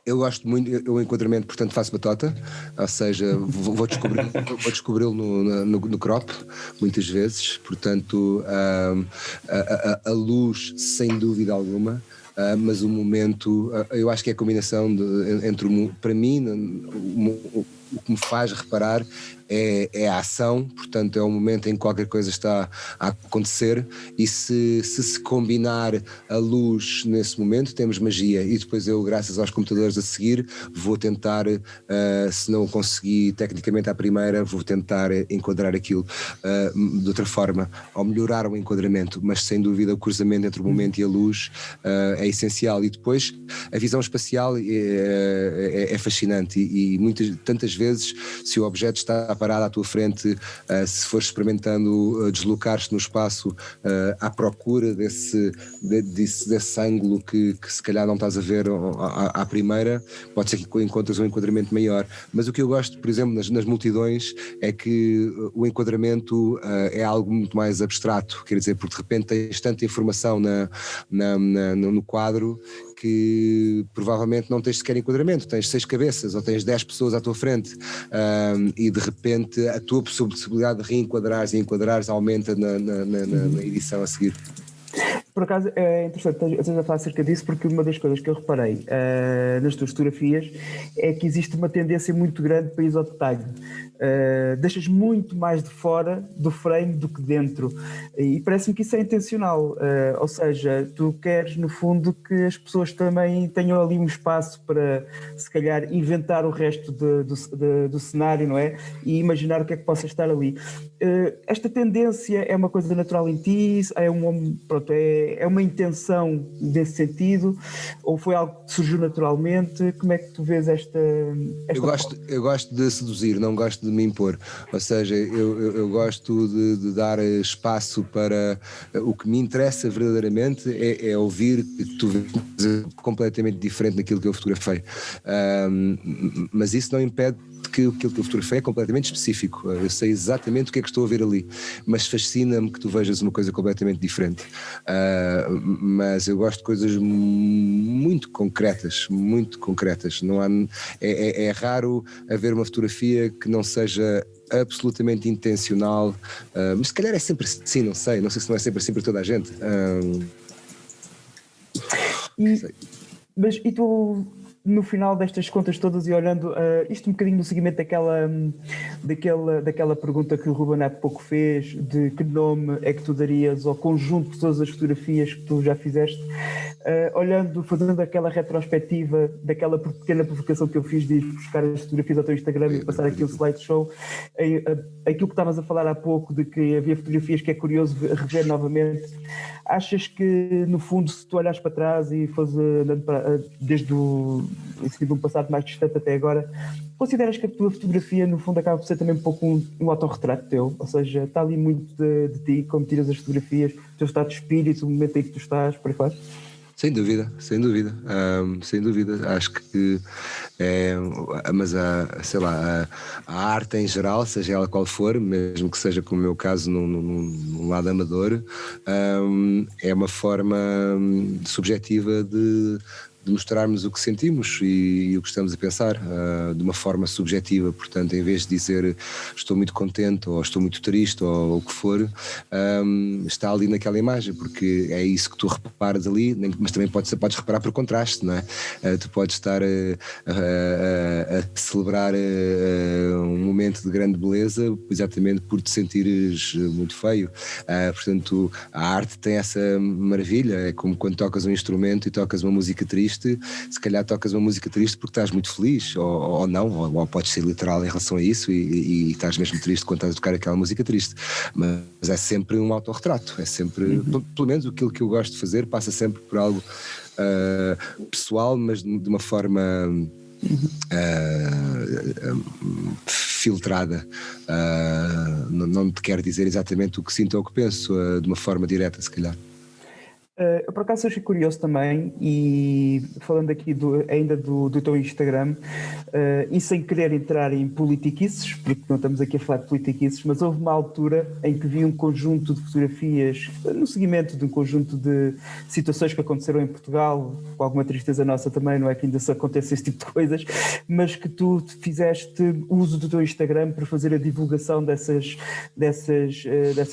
Eu gosto muito, o enquadramento, portanto faço batota, ou seja, vou descobri-lo no crop, muitas vezes, portanto a luz sem dúvida alguma, mas o momento, eu acho que é a combinação entre, para mim, o que me faz reparar é a ação, portanto é o momento em que qualquer coisa está a acontecer, e se combinar a luz nesse momento, temos magia. E depois eu, graças aos computadores a seguir, vou tentar, se não conseguir tecnicamente à primeira, vou tentar enquadrar aquilo de outra forma, ou melhorar o enquadramento, mas sem dúvida o cruzamento entre o momento e a luz é essencial. E depois a visão espacial é fascinante, e tantas vezes, se o objeto está parado à tua frente, se fores experimentando deslocar-te no espaço à procura desse ângulo que se calhar não estás a ver à primeira, pode ser que encontres um enquadramento maior. Mas o que eu gosto, por exemplo, nas multidões, é que o enquadramento é algo muito mais abstrato, quer dizer, porque de repente tens tanta informação no quadro que provavelmente não tens sequer enquadramento, tens 6 cabeças ou tens 10 pessoas à tua frente, e de repente a tua possibilidade de reenquadrares e enquadrares aumenta na edição a seguir. Por acaso é interessante estás a falar acerca disso, porque uma das coisas que eu reparei nas tuas fotografias é que existe uma tendência muito grande para ir ao detalhe. Deixas muito mais de fora do frame do que dentro, e parece-me que isso é intencional, ou seja, tu queres no fundo que as pessoas também tenham ali um espaço para se calhar inventar o resto do cenário, não é? E imaginar o que é que possa estar ali. Esta tendência é uma coisa natural em ti? É uma intenção nesse sentido, ou foi algo que surgiu naturalmente? Como é que tu vês esta eu gosto de seduzir, não gosto de me impor, ou seja, eu gosto de dar espaço para o que me interessa verdadeiramente, é ouvir que tu vês completamente diferente daquilo que eu fotografei, mas isso não impede que aquilo que eu fotografei é completamente específico, eu sei exatamente o que é que estou a ver ali, mas fascina-me que tu vejas uma coisa completamente diferente. Mas eu gosto de coisas muito concretas, não há, é raro haver uma fotografia que não seja absolutamente intencional, mas se calhar é sempre assim, não sei se não é sempre assim para toda a gente. Mas tu, no final destas contas todas e olhando isto um bocadinho no seguimento daquela pergunta que o Ruben há pouco fez, de que nome é que tu darias ao conjunto de todas as fotografias que tu já fizeste, fazendo aquela retrospectiva daquela pequena provocação que eu fiz de ir buscar as fotografias ao teu Instagram e passar aqui o slideshow, aquilo que estavas a falar há pouco de que havia fotografias que é curioso rever novamente. Achas que, no fundo, se tu olhares para trás e fores desde um passado mais distante até agora, consideras que a tua fotografia, no fundo, acaba por ser também um pouco um autorretrato teu? Ou seja, está ali muito de ti, como tiras as fotografias, o teu estado de espírito, o momento em que tu estás, por aí fora? Sem dúvida. Acho que mas a arte em geral, seja ela qual for, mesmo que seja como o meu caso num lado amador, é uma forma subjetiva de mostrarmos o que sentimos e o que estamos a pensar, de uma forma subjetiva. Portanto, em vez de dizer estou muito contente ou estou muito triste ou o que for, está ali naquela imagem, porque é isso que tu reparas ali, mas também podes reparar por contraste, não é? Tu podes estar a celebrar um momento de grande beleza exatamente por te sentires muito feio. Portanto, a arte tem essa maravilha, é como quando tocas um instrumento e tocas uma música triste, se calhar tocas uma música triste porque estás muito feliz, ou não, ou podes ser literal em relação a isso e estás mesmo triste quando estás a tocar aquela música triste, mas é sempre um autorretrato, é sempre, pelo menos aquilo que eu gosto de fazer passa sempre por algo pessoal, mas de uma forma filtrada. Não te quero dizer exatamente o que sinto ou o que penso, de uma forma direta, se calhar. Eu por acaso achei curioso também, e falando aqui ainda do teu Instagram, e sem querer entrar em politiquices, porque não estamos aqui a falar de politiquices, mas houve uma altura em que vi um conjunto de fotografias no seguimento de um conjunto de situações que aconteceram em Portugal, com alguma tristeza nossa também, não é que ainda se aconteça esse tipo de coisas, mas que tu fizeste uso do teu Instagram para fazer a divulgação dessas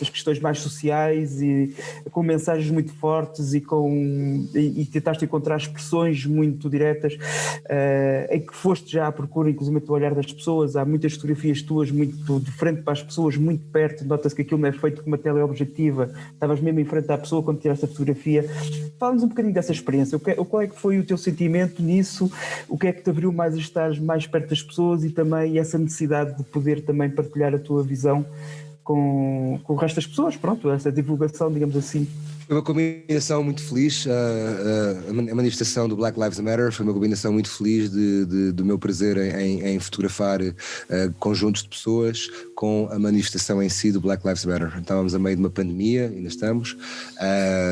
questões mais sociais e com mensagens muito fortes e tentaste encontrar expressões muito diretas, em que foste já à procura, inclusive do olhar das pessoas. Há muitas fotografias tuas muito de frente para as pessoas, muito perto, nota-se que aquilo não é feito com uma teleobjetiva, estavas mesmo em frente à pessoa quando tiraste a fotografia. Fala-nos um bocadinho dessa experiência, qual é que foi o teu sentimento nisso, o que é que te abriu mais a estar mais perto das pessoas e também essa necessidade de poder também partilhar a tua visão com o resto das pessoas, pronto, essa divulgação, digamos assim. Foi uma combinação muito feliz, a manifestação do Black Lives Matter foi uma combinação muito feliz do meu prazer em fotografar conjuntos de pessoas com a manifestação em si do Black Lives Matter. Estávamos a meio de uma pandemia, ainda estamos,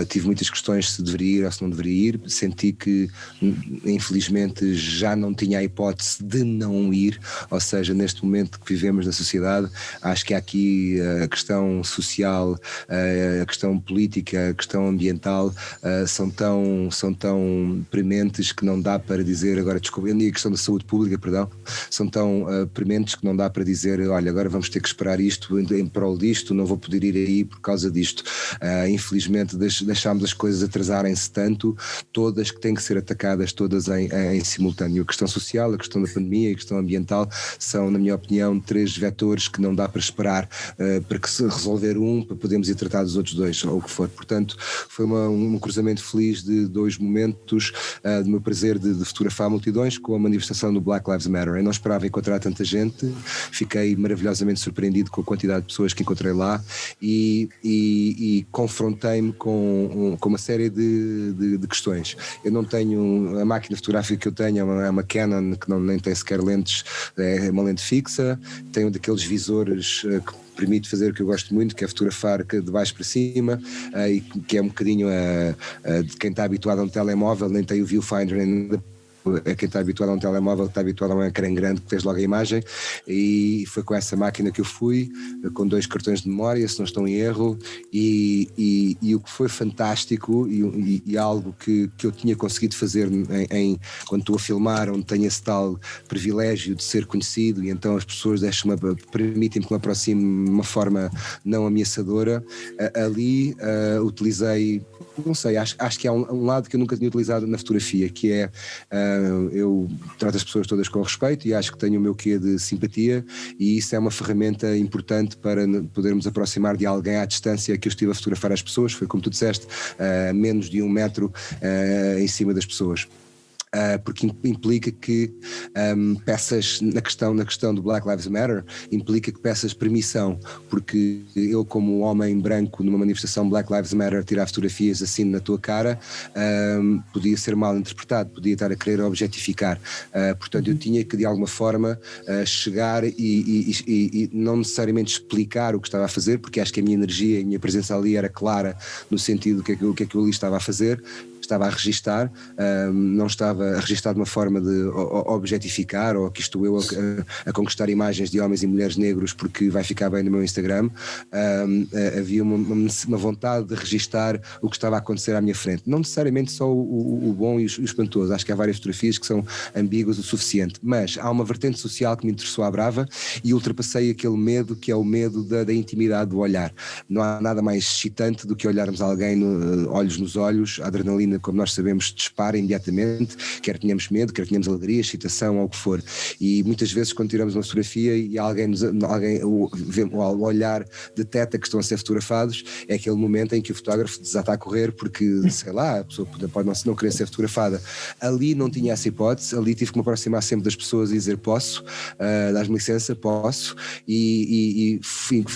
tive muitas questões se deveria ir ou se não deveria ir, senti que infelizmente já não tinha a hipótese de não ir, ou seja, neste momento que vivemos na sociedade, acho que há aqui a questão social, a questão política, a questão ambiental são tão prementes que não dá para dizer, agora descobrindo, e a questão da saúde pública, perdão, são tão prementes que não dá para dizer, olha, agora vamos ter que esperar isto em prol disto, não vou poder ir aí por causa disto. Infelizmente deixámos as coisas atrasarem-se tanto, todas que têm que ser atacadas, todas em simultâneo. A questão social, a questão da pandemia e a questão ambiental são, na minha opinião, 3 vetores que não dá para esperar para que se resolver para podermos ir tratar dos outros 2, ou o que for. Portanto, foi um cruzamento feliz de 2 momentos do meu prazer de fotografar multidões com a manifestação do Black Lives Matter. Eu não esperava encontrar tanta gente, fiquei maravilhosamente surpreendido com a quantidade de pessoas que encontrei lá e confrontei-me com uma série de questões. Eu não tenho, a máquina fotográfica que eu tenho é uma Canon que nem tem sequer lentes, é uma lente fixa, tenho daqueles visores que permite fazer o que eu gosto muito, que é fotografar de baixo para cima, e que é um bocadinho de quem está habituado a um telemóvel, nem tem o viewfinder ainda é quem está habituado a um telemóvel, está habituado a um ecrã grande que fez logo a imagem, e foi com essa máquina que eu fui, com 2 cartões de memória, se não estou em erro, e o que foi fantástico e algo que eu tinha conseguido fazer quando estou a filmar, onde tenho esse tal privilégio de ser conhecido, e então as pessoas permitem-me que me aproxime de uma forma não ameaçadora. Ali utilizei, não sei, acho que há um lado que eu nunca tinha utilizado na fotografia, que é eu trato as pessoas todas com respeito e acho que tenho o meu quê de simpatia, e isso é uma ferramenta importante para podermos aproximar de alguém à distância que eu estive a fotografar as pessoas. Foi como tu disseste, a menos de 1 metro em cima das pessoas. Porque implica que peças, na questão do Black Lives Matter, implica que peças permissão, porque eu, como homem branco numa manifestação Black Lives Matter, tirar fotografias assim na tua cara, podia ser mal interpretado, podia estar a querer objetificar. Portanto, eu tinha que de alguma forma chegar e não necessariamente explicar o que estava a fazer, porque acho que a minha energia e a minha presença ali era clara no sentido do que é que eu ali estava a fazer. Estava a registar, não estava a registar de uma forma de objetificar, ou que estou eu a conquistar imagens de homens e mulheres negros porque vai ficar bem no meu Instagram. Havia uma vontade de registar o que estava a acontecer à minha frente, não necessariamente só o bom e o espantoso. Acho que há várias fotografias que são ambíguas o suficiente, mas há uma vertente social que me interessou à brava e ultrapassei aquele medo que é o medo da intimidade do olhar. Não há nada mais excitante do que olharmos alguém olhos nos olhos. A adrenalina, como nós sabemos, dispara imediatamente, quer tenhamos medo, quer tenhamos alegria, excitação ou o que for. E muitas vezes, quando tiramos uma fotografia e alguém ao olhar detecta que estão a ser fotografados, é aquele momento em que o fotógrafo desata a correr porque, sei lá, a pessoa pode não querer ser fotografada. Ali não tinha essa hipótese, ali tive que me aproximar sempre das pessoas e dizer posso, dás-me licença, posso, e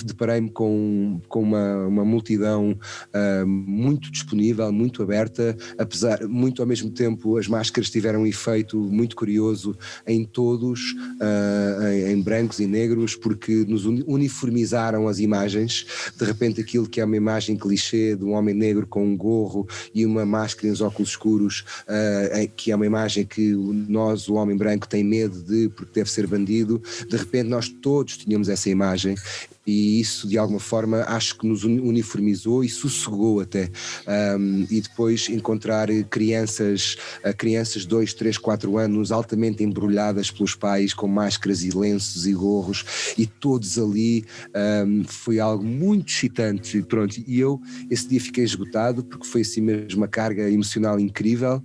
deparei-me com uma multidão muito disponível, muito aberta, apesar, muito ao mesmo tempo, as máscaras tiveram um efeito muito curioso em todos, em brancos e negros, porque nos uniformizaram as imagens. De repente aquilo que é uma imagem clichê de um homem negro com um gorro e uma máscara e uns óculos escuros, que é uma imagem que o homem branco tem medo porque deve ser bandido, de repente nós todos tínhamos essa imagem. E isso de alguma forma acho que nos uniformizou e sossegou até, e depois encontrar crianças de 2, 3, 4 anos altamente embrulhadas pelos pais com máscaras e lenços e gorros e todos ali, foi algo muito excitante. Pronto, e eu esse dia fiquei esgotado porque foi assim mesmo uma carga emocional incrível,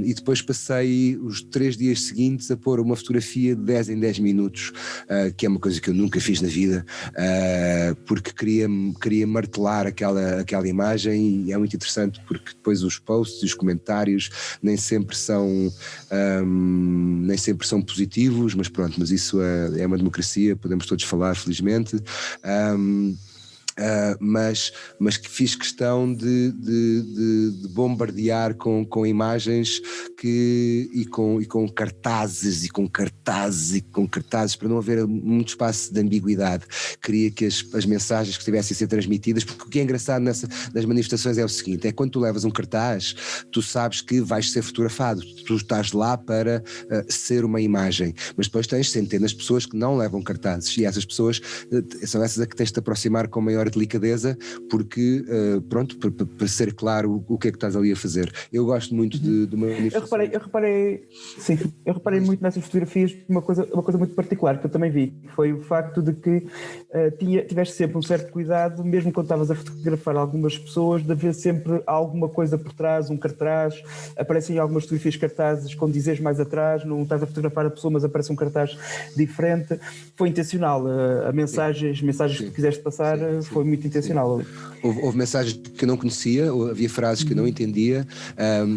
e depois passei os 3 dias seguintes a pôr uma fotografia de 10 em 10 minutos, que é uma coisa que eu nunca fiz na vida, porque queria martelar aquela imagem, e é muito interessante porque depois os posts e os comentários nem sempre são positivos, mas pronto, mas isso é uma democracia, podemos todos falar, felizmente. Mas que fiz questão de bombardear com imagens e com cartazes para não haver muito espaço de ambiguidade. Queria que as mensagens que estivessem a ser transmitidas, porque o que é engraçado nas manifestações é o seguinte, é quando tu levas um cartaz, tu sabes que vais ser fotografado, tu estás lá para ser uma imagem, mas depois tens centenas de pessoas que não levam cartazes, e essas pessoas são essas a que tens de te aproximar com maior delicadeza, porque pronto, para ser claro o que é que estás ali a fazer. Eu gosto muito de uma manifestação. Eu reparei muito nessas fotografias uma coisa muito particular que eu também vi, foi o facto de que tiveste sempre um certo cuidado, mesmo quando estavas a fotografar algumas pessoas, de haver sempre alguma coisa por trás, um cartaz. Aparecem algumas fotografias cartazes com dizeres mais atrás, não estás a fotografar a pessoa, mas aparece um cartaz diferente. Foi intencional, as mensagens que tu quiseste passar, foi muito intencional. Houve mensagens que eu não conhecia, havia frases que eu não entendia,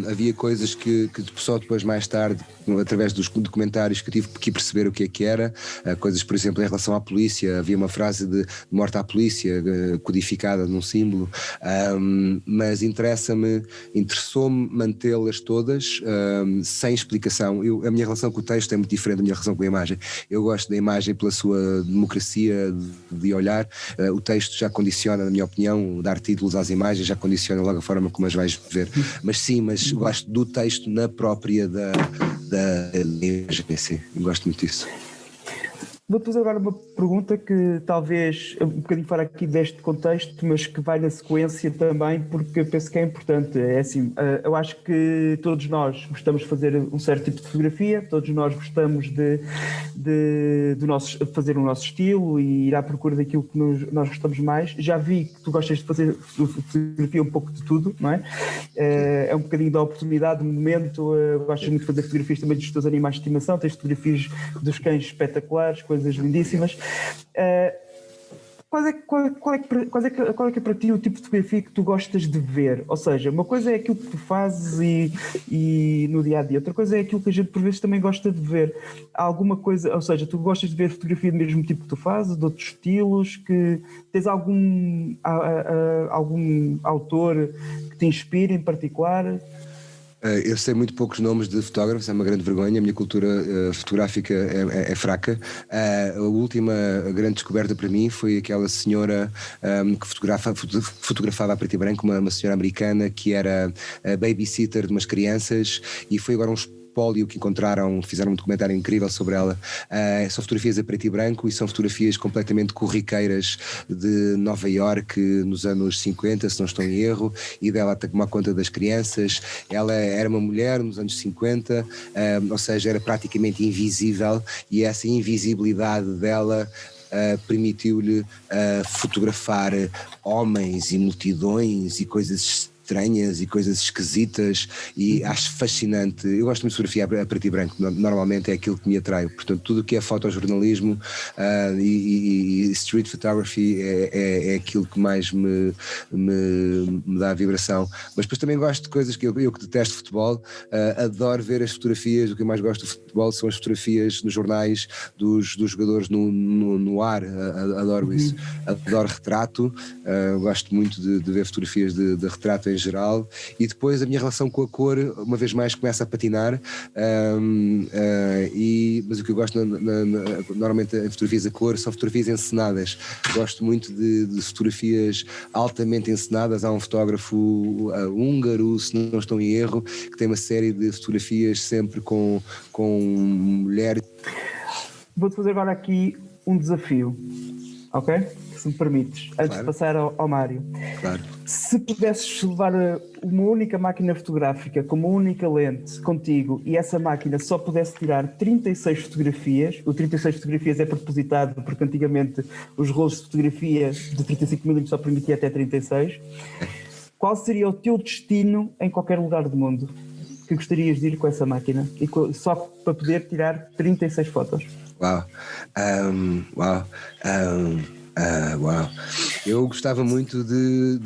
havia coisas que só depois, mais tarde, através dos documentários, que eu tive que perceber o que é que era. Coisas, por exemplo, em relação à polícia, havia uma frase de morte à polícia codificada num símbolo, mas interessou-me mantê-las todas sem explicação. A minha relação com o texto é muito diferente da minha relação com a imagem. Eu gosto da imagem pela sua democracia de olhar. O texto já condiciona, na minha opinião, dar títulos às imagens já condiciona logo a forma como as vais ver. Mas sim, gosto do texto na própria da imagem em si. Eu gosto muito disso. Vou-te fazer agora uma pergunta que talvez um bocadinho fora aqui deste contexto, mas que vai na sequência também, porque eu penso que é importante. É assim, eu acho que todos nós gostamos de fazer um certo tipo de fotografia, todos nós gostamos de fazer o nosso estilo e ir à procura daquilo que nós gostamos mais. Já vi que tu gostas de fazer fotografia um pouco de tudo, não é? É um bocadinho da oportunidade, do momento. Gostas muito de fazer fotografias também dos teus animais de estimação, tens fotografias dos cães espetaculares, coisas lindíssimas. Qual é que é para ti o tipo de fotografia que tu gostas de ver? Ou seja, uma coisa é aquilo que tu fazes e no dia a dia, outra coisa é aquilo que a gente por vezes também gosta de ver. Há alguma coisa, ou seja, tu gostas de ver fotografia do mesmo tipo que tu fazes, de outros estilos, que tens algum autor que te inspire em particular? Eu sei muito poucos nomes de fotógrafos, é uma grande vergonha, a minha cultura fotográfica é fraca. A última grande descoberta para mim foi aquela senhora que fotografava a preto e branco, uma senhora americana que era babysitter de umas crianças, e foi agora um espólio que encontraram, fizeram um documentário incrível sobre ela. São fotografias a preto e branco e são fotografias completamente corriqueiras de Nova Iorque nos anos 50, se não estou em erro, e dela a tomar conta das crianças. Ela era uma mulher nos anos 50, ou seja, era praticamente invisível, e essa invisibilidade dela permitiu-lhe fotografar homens e multidões e coisas estranhas e coisas esquisitas, e acho fascinante. Eu gosto muito de fotografia a preto e branco, normalmente é aquilo que me atrai, portanto tudo o que é fotojornalismo e street photography é aquilo que mais me dá a vibração. Mas depois também gosto de coisas que eu que detesto futebol, adoro ver as fotografias. O que eu mais gosto do futebol são as fotografias nos jornais dos jogadores no ar, adoro isso. Adoro retrato, gosto muito de ver fotografias de retrato em geral, e depois a minha relação com a cor uma vez mais começa a patinar, mas o que eu gosto normalmente em fotografias a cor são fotografias encenadas. Gosto muito de fotografias altamente encenadas. Há um fotógrafo húngaro, se não estou em erro, que tem uma série de fotografias sempre com mulher. Vou-te fazer agora aqui um desafio, ok? Se me permites, antes de passar ao Mário. Claro. Se pudesses levar uma única máquina fotográfica com uma única lente contigo, e essa máquina só pudesse tirar 36 fotografias, o 36 fotografias é propositado porque antigamente os rolos de fotografia de 35mm só permitia até 36, qual seria o teu destino em qualquer lugar do mundo que gostarias de ir com essa máquina, e só para poder tirar 36 fotos? Uau. Eu gostava muito de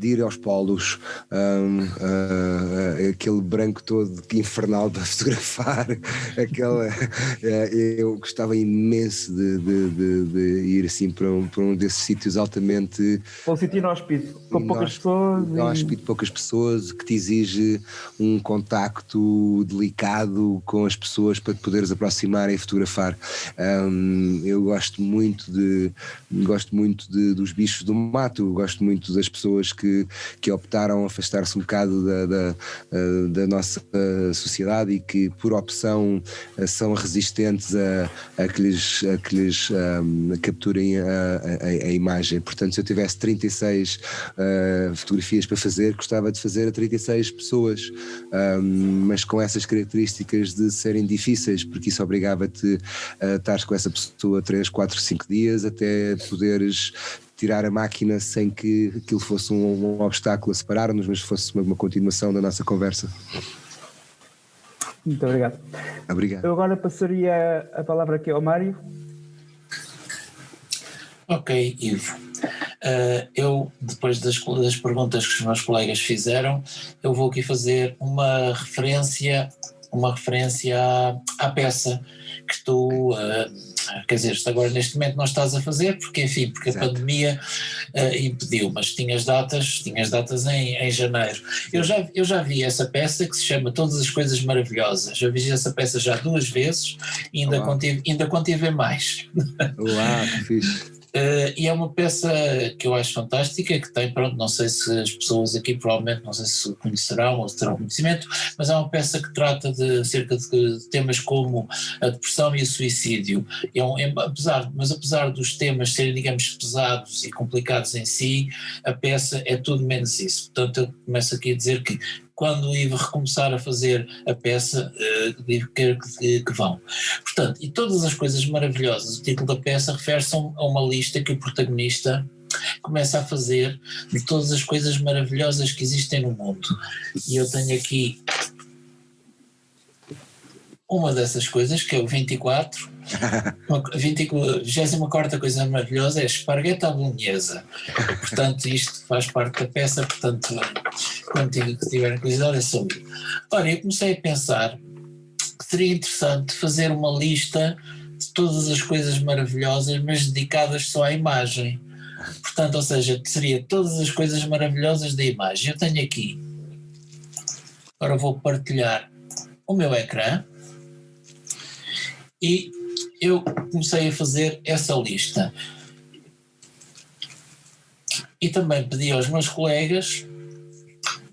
ir aos polos, aquele branco todo infernal para fotografar, eu gostava imenso de ir assim para um desses sítios altamente... Ou sítio inóspito, com poucas pessoas. Inóspito, poucas pessoas, que te exige um contacto delicado com as pessoas para te poderes aproximar e fotografar. Eu gosto muito dos bichos do mato, gosto muito das pessoas que optaram a afastar-se um bocado da nossa sociedade e que por opção são resistentes a que lhes capturem a imagem. Portanto, se eu tivesse 36 fotografias para fazer, gostava de fazer a 36 pessoas, mas com essas características de serem difíceis, porque isso obrigava-te a estar com essa pessoa 3, 4, 5 dias até poderes tirar a máquina sem que aquilo fosse um obstáculo a separar-nos, mas fosse uma continuação da nossa conversa. Muito obrigado. Obrigado. Eu agora passaria a palavra aqui ao Mário. Ok, Ivo. Eu, depois das perguntas que os meus colegas fizeram, eu vou aqui fazer uma referência à peça que tu... quer dizer, agora neste momento não estás a fazer porque Exato. A pandemia impediu, mas tinhas datas em janeiro. Eu já vi essa peça que se chama Todas as Coisas Maravilhosas. Já vi essa peça já 2 vezes e ainda contive mais. Uau, que fixe. E é uma peça que eu acho fantástica, que tem, pronto, não sei se as pessoas aqui provavelmente, não sei se conhecerão ou se terão conhecimento, mas é uma peça que trata de acerca de temas como a depressão e o suicídio. Apesar dos temas serem, digamos, pesados e complicados em si, a peça é tudo menos isso. Portanto, eu começo aqui a dizer que quando o Ivo recomeçar a fazer a peça, quero que vão. Portanto, e todas as coisas maravilhosas, o título da peça refere-se a uma lista que o protagonista começa a fazer de todas as coisas maravilhosas que existem no mundo. E eu tenho aqui uma dessas coisas, que é o 24. A 24ª coisa maravilhosa é esparguete à bolonhesa. Portanto, isto faz parte da peça, portanto, quando tiverem curiosidade é sobre. Ora, eu comecei a pensar que seria interessante fazer uma lista de todas as coisas maravilhosas, mas dedicadas só à imagem. Portanto, ou seja, seria todas as coisas maravilhosas da imagem. Eu tenho aqui, agora vou partilhar o meu ecrã e eu comecei a fazer essa lista. E também pedi aos meus colegas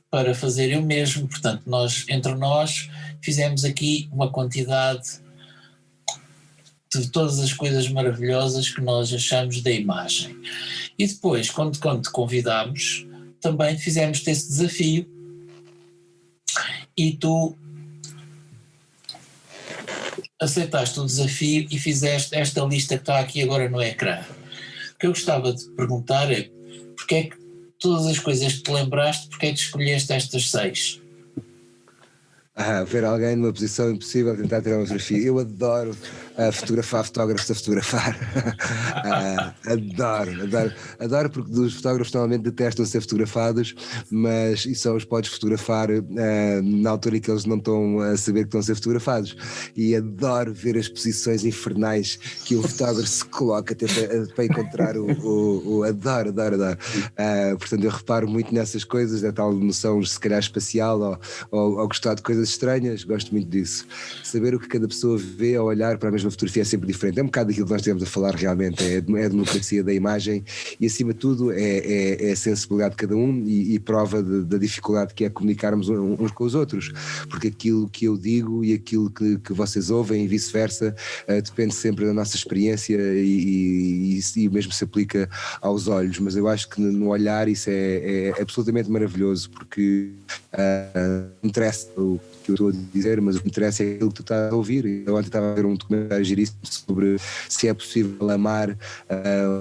para fazerem o mesmo. Portanto, entre nós fizemos aqui uma quantidade de todas as coisas maravilhosas que nós achamos da imagem. E depois, quando te convidámos, também fizemos esse desafio e tu aceitaste o desafio e fizeste esta lista que está aqui agora no ecrã. O que eu gostava de perguntar é porque é que todas as coisas que te lembraste, porque é que escolheste estas 6? Ver alguém numa posição impossível, tentar tirar uma fotografia. Eu adoro fotografar fotógrafos a fotografar. Adoro porque os fotógrafos normalmente detestam ser fotografados, mas e só os podes fotografar na altura em que eles não estão a saber que estão a ser fotografados. E adoro ver as posições infernais que o fotógrafo se coloca para encontrar o adoro. Portanto, eu reparo muito nessas coisas, da tal noção se calhar espacial ou gostar de coisas estranhas, gosto muito disso. Saber o que cada pessoa vê ao olhar para a mesma fotografia é sempre diferente. É um bocado daquilo que nós estivemos a falar realmente, é a democracia da imagem e acima de tudo é a sensibilidade de cada um e prova da dificuldade que é comunicarmos uns com os outros, porque aquilo que eu digo e aquilo que vocês ouvem e vice-versa depende sempre da nossa experiência e mesmo se aplica aos olhos, mas eu acho que no olhar isso é absolutamente maravilhoso porque interessa o que eu estou a dizer, mas o que interessa é aquilo que tu estás a ouvir. Eu ontem estava a ver um documentário giríssimo sobre se é possível amar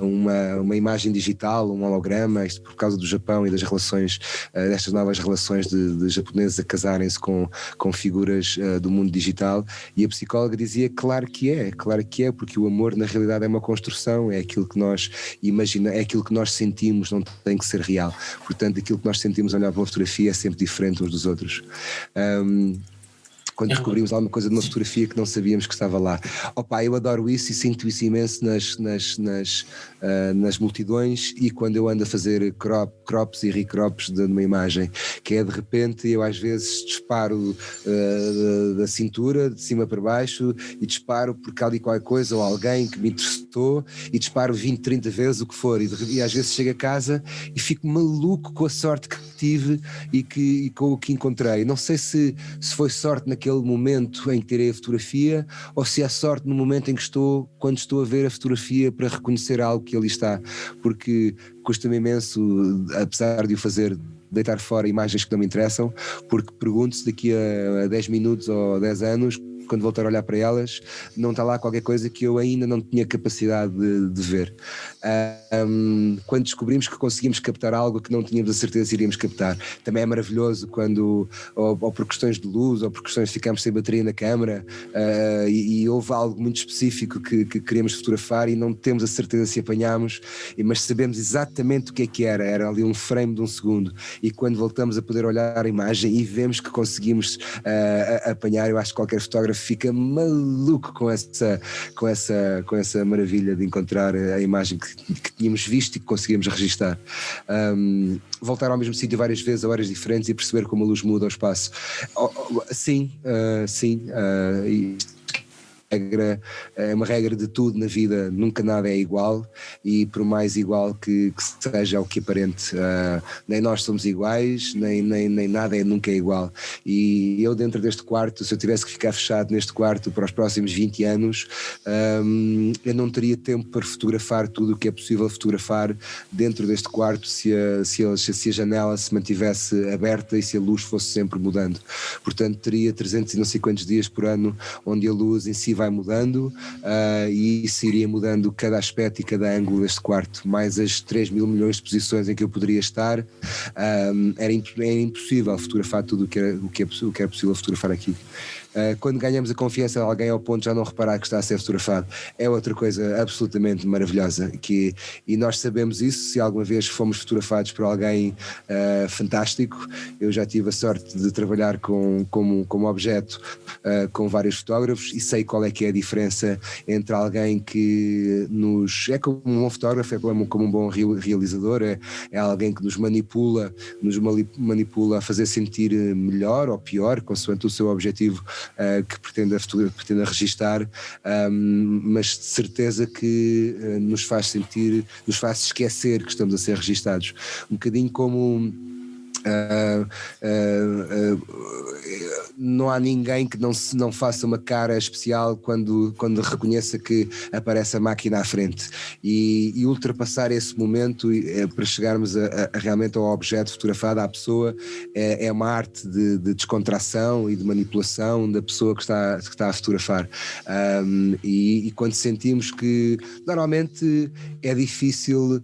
uma imagem digital, um holograma, isto por causa do Japão e das relações, destas novas relações de japoneses a casarem-se com figuras do mundo digital, e a psicóloga dizia claro que é, porque o amor na realidade é uma construção, é aquilo que nós imaginamos, é aquilo que nós sentimos, não tem que ser real. Portanto, aquilo que nós sentimos ao olhar para uma fotografia é sempre diferente uns dos outros. Quando descobrimos alguma coisa de uma fotografia que não sabíamos que estava lá. Eu adoro isso e sinto isso imenso nas multidões e quando eu ando a fazer crops e recrops de uma imagem, que é de repente eu às vezes disparo da cintura, de cima para baixo, e disparo porque há ali qualquer coisa ou alguém que me interessou e disparo 20, 30 vezes o que for e às vezes chego a casa e fico maluco com a sorte que tive e com o que encontrei. Não sei se foi sorte naquele momento em que tirei a fotografia ou se é sorte no momento em que quando estou a ver a fotografia para reconhecer algo que ali está, porque custa-me imenso, apesar de o fazer, deitar fora imagens que não me interessam, porque pergunto se daqui a 10 minutos ou 10 anos, quando voltar a olhar para elas, não está lá qualquer coisa que eu ainda não tinha capacidade de ver. Quando descobrimos que conseguimos captar algo que não tínhamos a certeza se iríamos captar, também é maravilhoso quando, ou por questões de luz, ou por questões de ficarmos sem bateria na câmara, e houve algo muito específico que queríamos fotografar e não temos a certeza se apanhámos, mas sabemos exatamente o que era ali um frame de um segundo, e quando voltamos a poder olhar a imagem e vemos que conseguimos apanhar, eu acho que qualquer fotógrafo fica maluco com essa maravilha de encontrar a imagem que tínhamos visto e que conseguimos registar. Voltar ao mesmo sítio várias vezes a horas diferentes e perceber como a luz muda o espaço. Sim. é uma regra de tudo na vida, nunca nada é igual, e por mais igual que seja o que aparente, nem nós somos iguais, nem nada nunca é igual. E eu dentro deste quarto, se eu tivesse que ficar fechado neste quarto para os próximos 20 anos, eu não teria tempo para fotografar tudo o que é possível fotografar dentro deste quarto se a janela se mantivesse aberta e se a luz fosse sempre mudando. Portanto, teria 300 e não sei quantos dias por ano onde a luz em si vai mudando, e isso iria mudando cada aspecto e cada ângulo deste quarto, mais as 3 mil milhões de posições em que eu poderia estar. Era impossível fotografar tudo o que era possível fotografar aqui. Quando ganhamos a confiança de alguém ao ponto de já não reparar que está a ser fotografado, é outra coisa absolutamente maravilhosa, e nós sabemos isso se alguma vez fomos fotografados por alguém fantástico. Eu já tive a sorte de trabalhar como objeto com vários fotógrafos, e sei qual é que é a diferença entre alguém que é como um bom fotógrafo, é como um bom realizador, é alguém que nos manipula a fazer sentir melhor ou pior, consoante o seu objetivo que pretenda registar, mas de certeza que nos faz esquecer que estamos a ser registados. Um bocadinho como não há ninguém que não faça uma cara especial quando reconheça que aparece a máquina à frente, e ultrapassar esse momento para chegarmos realmente ao objeto fotografado, à pessoa, é uma arte de descontração e de manipulação da pessoa que está a fotografar, e quando sentimos que normalmente é difícil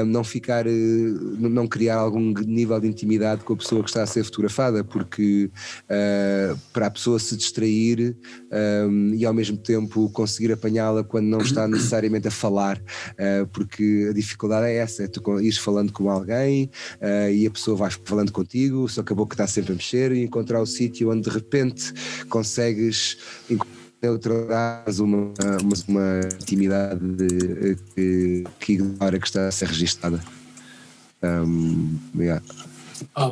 não criar algum nível de intimidade com a pessoa que está a ser fotografada, porque para a pessoa se distrair e ao mesmo tempo conseguir apanhá-la quando não está necessariamente a falar, porque a dificuldade é essa, é tu ires falando com alguém e a pessoa vai falando contigo, só que a boca está sempre a mexer, e encontrar o sítio onde de repente consegues neutralizar uma intimidade que ignora que está a ser registada.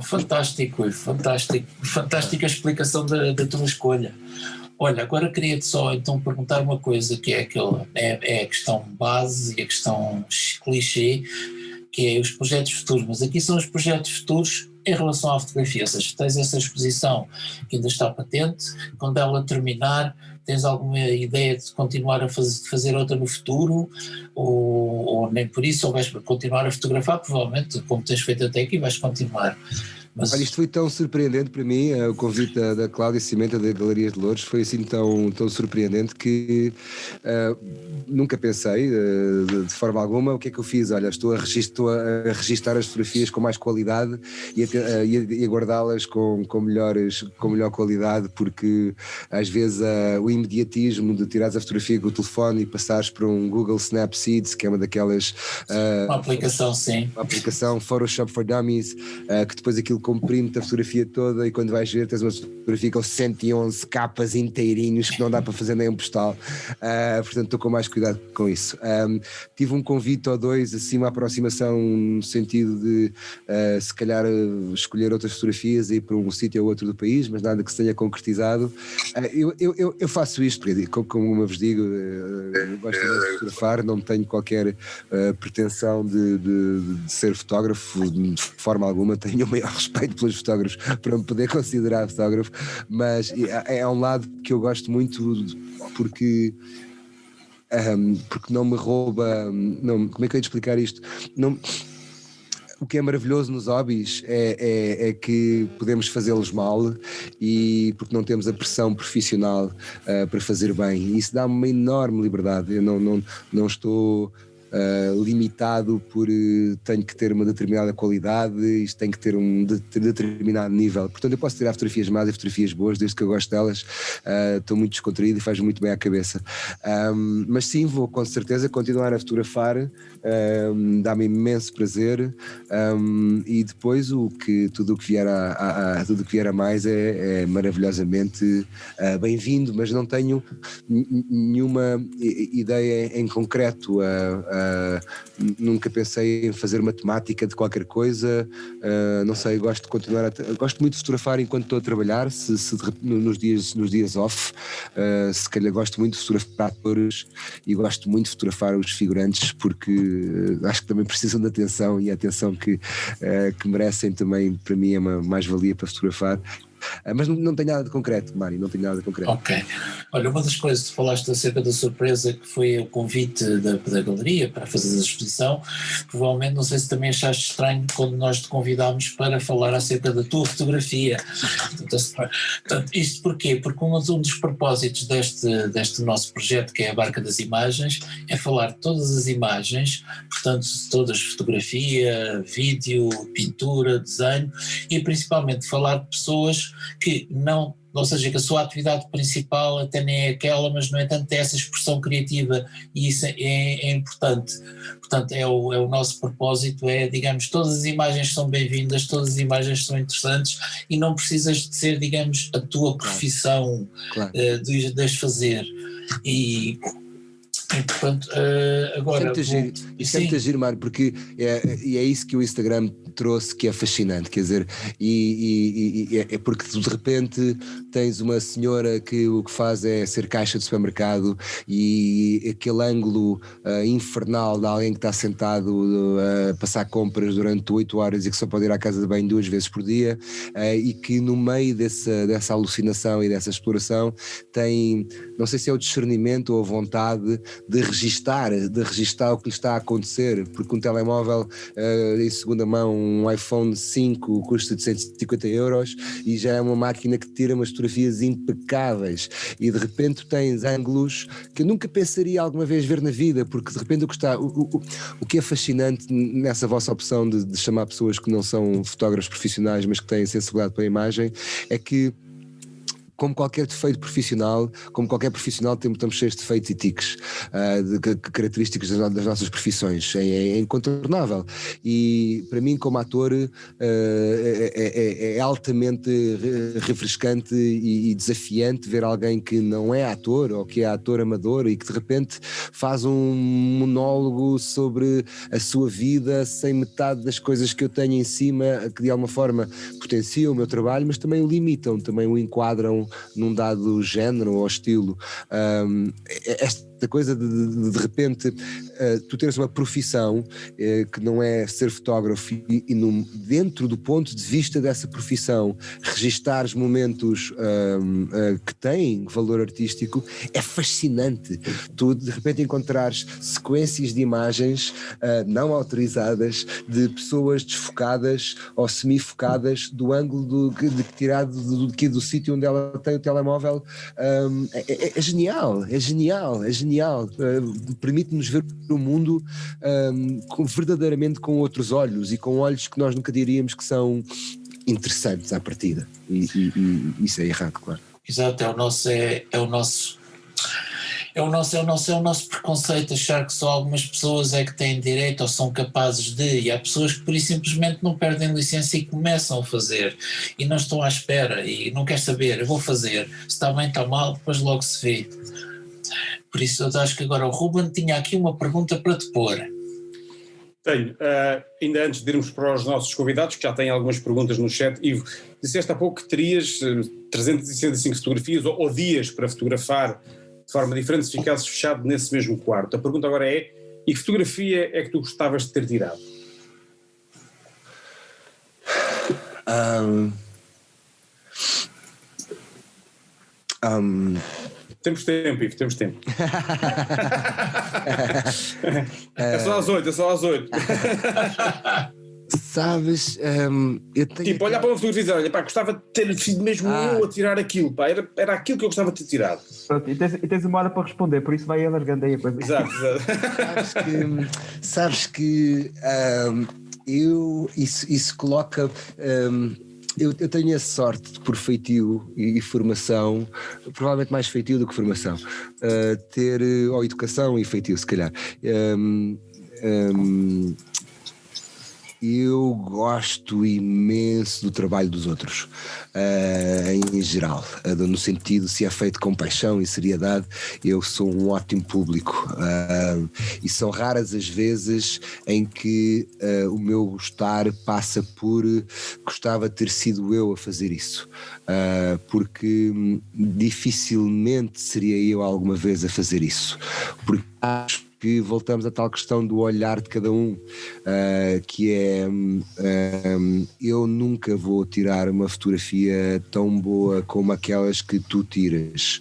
Fantástico, Ivo, fantástica explicação da tua escolha. Olha, agora queria-te só então perguntar uma coisa, que é a questão base e a questão clichê, que é os projetos futuros, mas aqui são os projetos futuros em relação à fotografia, ou seja, tens essa exposição que ainda está patente, quando ela terminar, tens alguma ideia de continuar a fazer outra no futuro, ou nem por isso, ou vais continuar a fotografar, provavelmente, como tens feito até aqui, vais continuar. Mas... Olha, isto foi tão surpreendente para mim, o convite da Cláudia Cimenta da Galeria de Loures foi assim tão surpreendente que nunca pensei de forma alguma. O que é que eu fiz? Olha, estou a registrar as fotografias com mais qualidade e a guardá-las com melhor qualidade, porque às vezes o imediatismo de tirares a fotografia com o telefone e passares para um Google Snapseed, que é uma daquelas... uma aplicação, sim. Uma aplicação Photoshop for Dummies, que depois aquilo comprime-te a fotografia toda, e quando vais ver tens uma fotografia com 111 capas inteirinhos que não dá para fazer nem um postal. Portanto estou com mais cuidado com isso. Tive um convite ou dois, assim, uma aproximação no sentido de se calhar escolher outras fotografias e ir para um sítio ou outro do país, mas nada que se tenha concretizado. Eu faço isto porque, como eu vos digo, eu gosto de fotografar, não tenho qualquer pretensão de ser fotógrafo de forma alguma, tenho o maior respeito pelos fotógrafos para me poder considerar fotógrafo, mas é um lado que eu gosto muito porque não me rouba, não, como é que eu ia te explicar isto? Não, o que é maravilhoso nos hobbies é que podemos fazê-los mal, e porque não temos a pressão profissional para fazer bem, e isso dá-me uma enorme liberdade. Eu não estou limitado por tenho que ter uma determinada qualidade, isto tem que ter um determinado nível. Portanto, eu posso tirar fotografias más e fotografias boas, desde que eu gosto delas. Estou muito descontraído e faz muito bem à cabeça. Mas sim, vou com certeza continuar a fotografar, dá-me imenso prazer, e depois tudo o que vier a mais é maravilhosamente bem-vindo, mas não tenho nenhuma ideia em concreto. nunca pensei em fazer matemática de qualquer coisa, não sei, gosto de continuar gosto muito de fotografar enquanto estou a trabalhar, nos dias off, se calhar gosto muito de fotografar atores e gosto muito de fotografar os figurantes, porque acho que também precisam de atenção, e a atenção que merecem também, para mim, é uma mais-valia para fotografar. Mas não tem nada de concreto, Mário, não tem nada de concreto. Ok. Olha, uma das coisas que tu falaste acerca da surpresa, que foi o convite da galeria para fazer a exposição, provavelmente, não sei se também achaste estranho quando nós te convidámos para falar acerca da tua fotografia. Portanto, isto porquê? Porque um dos propósitos deste nosso projeto, que é a Barca das Imagens, é falar de todas as imagens, portanto, todas, fotografia, vídeo, pintura, desenho, e principalmente falar de pessoas que não, ou seja, que a sua atividade principal até nem é aquela, mas no entanto tem essa expressão criativa, e isso é importante. Portanto, é o nosso propósito, digamos, todas as imagens são bem-vindas, todas as imagens são interessantes, e não precisas de ser, digamos, a tua profissão, claro. De as fazer. E portanto, agora... Isso é muito giro, Mário, porque é isso que o Instagram trouxe, que é fascinante, quer dizer, é porque tu de repente tens uma senhora que o que faz é ser caixa de supermercado, e aquele ângulo infernal de alguém que está sentado a passar compras durante 8 horas e que só pode ir à casa de banho 2 vezes por dia, e que no meio dessa alucinação e dessa exploração tem, não sei se é o discernimento ou a vontade de registar o que lhe está a acontecer, porque um telemóvel em segunda mão, um iPhone 5 custa de 150 euros e já é uma máquina que tira umas fotografias impecáveis, e de repente tens ângulos que eu nunca pensaria alguma vez ver na vida, porque de repente o que é fascinante nessa vossa opção de chamar pessoas que não são fotógrafos profissionais, mas que têm sensibilidade para a imagem, é que, como qualquer defeito profissional, como qualquer profissional, estamos cheios de defeitos e tiques, de características das nossas profissões, é incontornável. E para mim, como ator, é altamente refrescante e desafiante ver alguém que não é ator, ou que é ator amador, e que de repente faz um monólogo sobre a sua vida sem metade das coisas que eu tenho em cima, que de alguma forma potenciam o meu trabalho, mas também o limitam, também o enquadram num dado género ou estilo. Esta coisa de repente tu teres uma profissão que não é ser fotógrafo, e dentro do ponto de vista dessa profissão registares momentos que têm valor artístico, é fascinante. Tu de repente encontrares sequências de imagens não autorizadas de pessoas desfocadas ou semifocadas do ângulo tirado do sítio onde ela tem o telemóvel. É genial. Permite-nos ver o mundo verdadeiramente com outros olhos, e com olhos que nós nunca diríamos que são interessantes à partida, e isso é errado, claro. Exato, é o nosso preconceito, achar que só algumas pessoas é que têm direito ou são capazes de, e há pessoas que por isso simplesmente não perdem licença e começam a fazer, e não estão à espera e não quer saber, eu vou fazer, se está bem, está mal, depois logo se vê. Por isso eu acho que agora o Ruben tinha aqui uma pergunta para te pôr. Tenho. Ainda antes de irmos para os nossos convidados, que já têm algumas perguntas no chat, Ivo, disseste há pouco que terias 365 fotografias ou dias para fotografar de forma diferente se ficasses fechado nesse mesmo quarto. A pergunta agora é: e que fotografia é que tu gostavas de ter tirado? Temos tempo, Ivo, temos tempo. É só às 8. Sabes, eu tenho... Tipo, olhar para uma fotografia e dizer, olha pá, gostava de ter sido mesmo eu a tirar aquilo, pá, era aquilo que eu gostava de ter tirado. Pronto, e tens uma hora para responder, por isso vai alargando aí a coisa. Exato. Sabes que isso coloca... Eu tenho a sorte, por feitio e formação, provavelmente mais feitio do que formação, ter, ou educação e feitio, se calhar, eu gosto imenso do trabalho dos outros, em geral, no sentido, se é feito com paixão e seriedade, eu sou um ótimo público, e são raras as vezes em que o meu gostar passa por gostava de ter sido eu a fazer isso, porque dificilmente seria eu alguma vez a fazer isso, porque acho que voltamos à tal questão do olhar de cada um, que é eu nunca vou tirar uma fotografia tão boa como aquelas que tu tiras,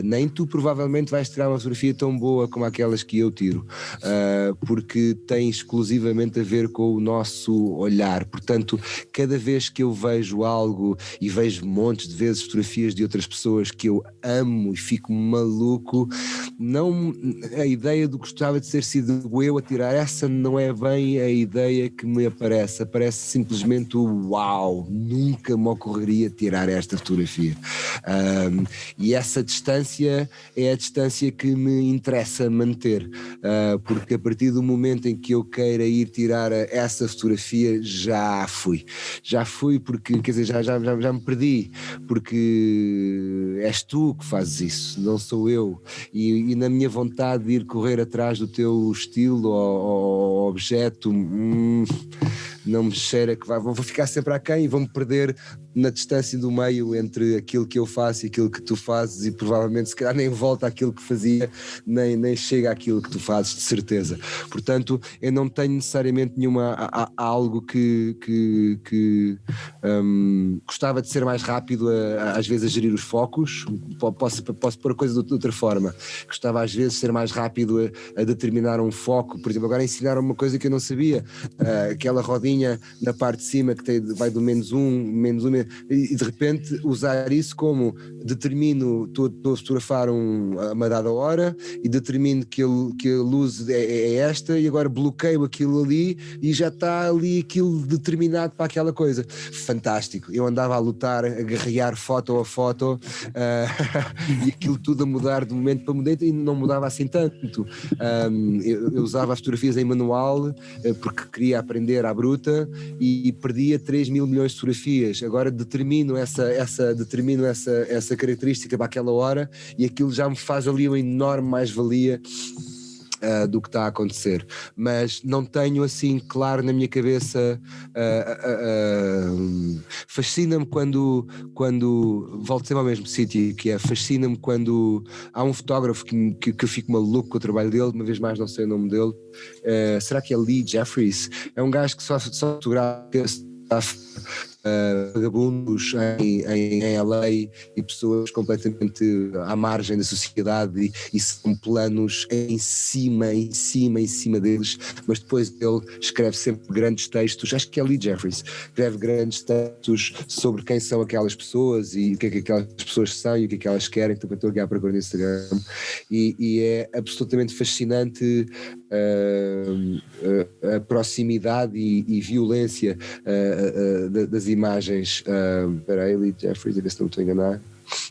nem tu provavelmente vais tirar uma fotografia tão boa como aquelas que eu tiro, porque tem exclusivamente a ver com o nosso olhar. Portanto, cada vez que eu vejo algo, e vejo montes de vezes fotografias de outras pessoas que eu amo e fico maluco, não, a ideia do que gostava de ter sido eu a tirar, essa não é bem a ideia que me aparece simplesmente o uau, nunca me ocorreria tirar esta fotografia, e essa distância é a distância que me interessa manter, porque a partir do momento em que eu queira ir tirar essa fotografia, já fui porque, quer dizer, já me perdi, porque és tu que fazes isso, não sou eu, e na minha vontade de ir correr atrás do teu estilo ou objeto, não me cheira que vou ficar sempre aquém e vou-me perder na distância do meio entre aquilo que eu faço e aquilo que tu fazes, e provavelmente se calhar nem volta àquilo que fazia, nem chega àquilo que tu fazes, de certeza. Portanto, eu não tenho necessariamente algo que gostava de ser mais rápido às vezes a gerir os focos. Posso pôr a coisa de outra forma, gostava às vezes de ser mais rápido a determinar um foco. Por exemplo, agora ensinaram uma coisa que eu não sabia, aquela rodinha na parte de cima que vai do -1, e de repente usar isso como estou a fotografar a uma dada hora e determino que a luz é esta, e agora bloqueio aquilo ali e já está ali aquilo determinado para aquela coisa. Fantástico. Eu andava a lutar, a guerrear foto a foto, e aquilo tudo a mudar de momento para momento, e não mudava assim tanto. Eu usava as fotografias em manual, porque queria aprender à bruta, e perdia 3 mil milhões de fotografias. Agora determino essa característica para aquela hora, e aquilo já me faz ali uma enorme mais-valia do que está a acontecer, mas não tenho assim claro na minha cabeça. Fascina-me quando volto sempre ao mesmo sítio, que é, fascina-me quando há um fotógrafo que eu fico maluco com o trabalho dele, uma vez mais não sei o nome dele, será que é Lee Jeffries? É um gajo que só fotografa vagabundos em LA e pessoas completamente à margem da sociedade, e são planos em cima deles, mas depois ele escreve sempre grandes textos. Acho que é Lee Jeffries, escreve grandes textos sobre quem são aquelas pessoas e o que é que aquelas pessoas são e o que é que elas querem. Então, estou aqui à procura no Instagram, e é absolutamente fascinante a proximidade e violência das imagens. Espera aí, Lee Jeffries, a ver se não me estou a enganar.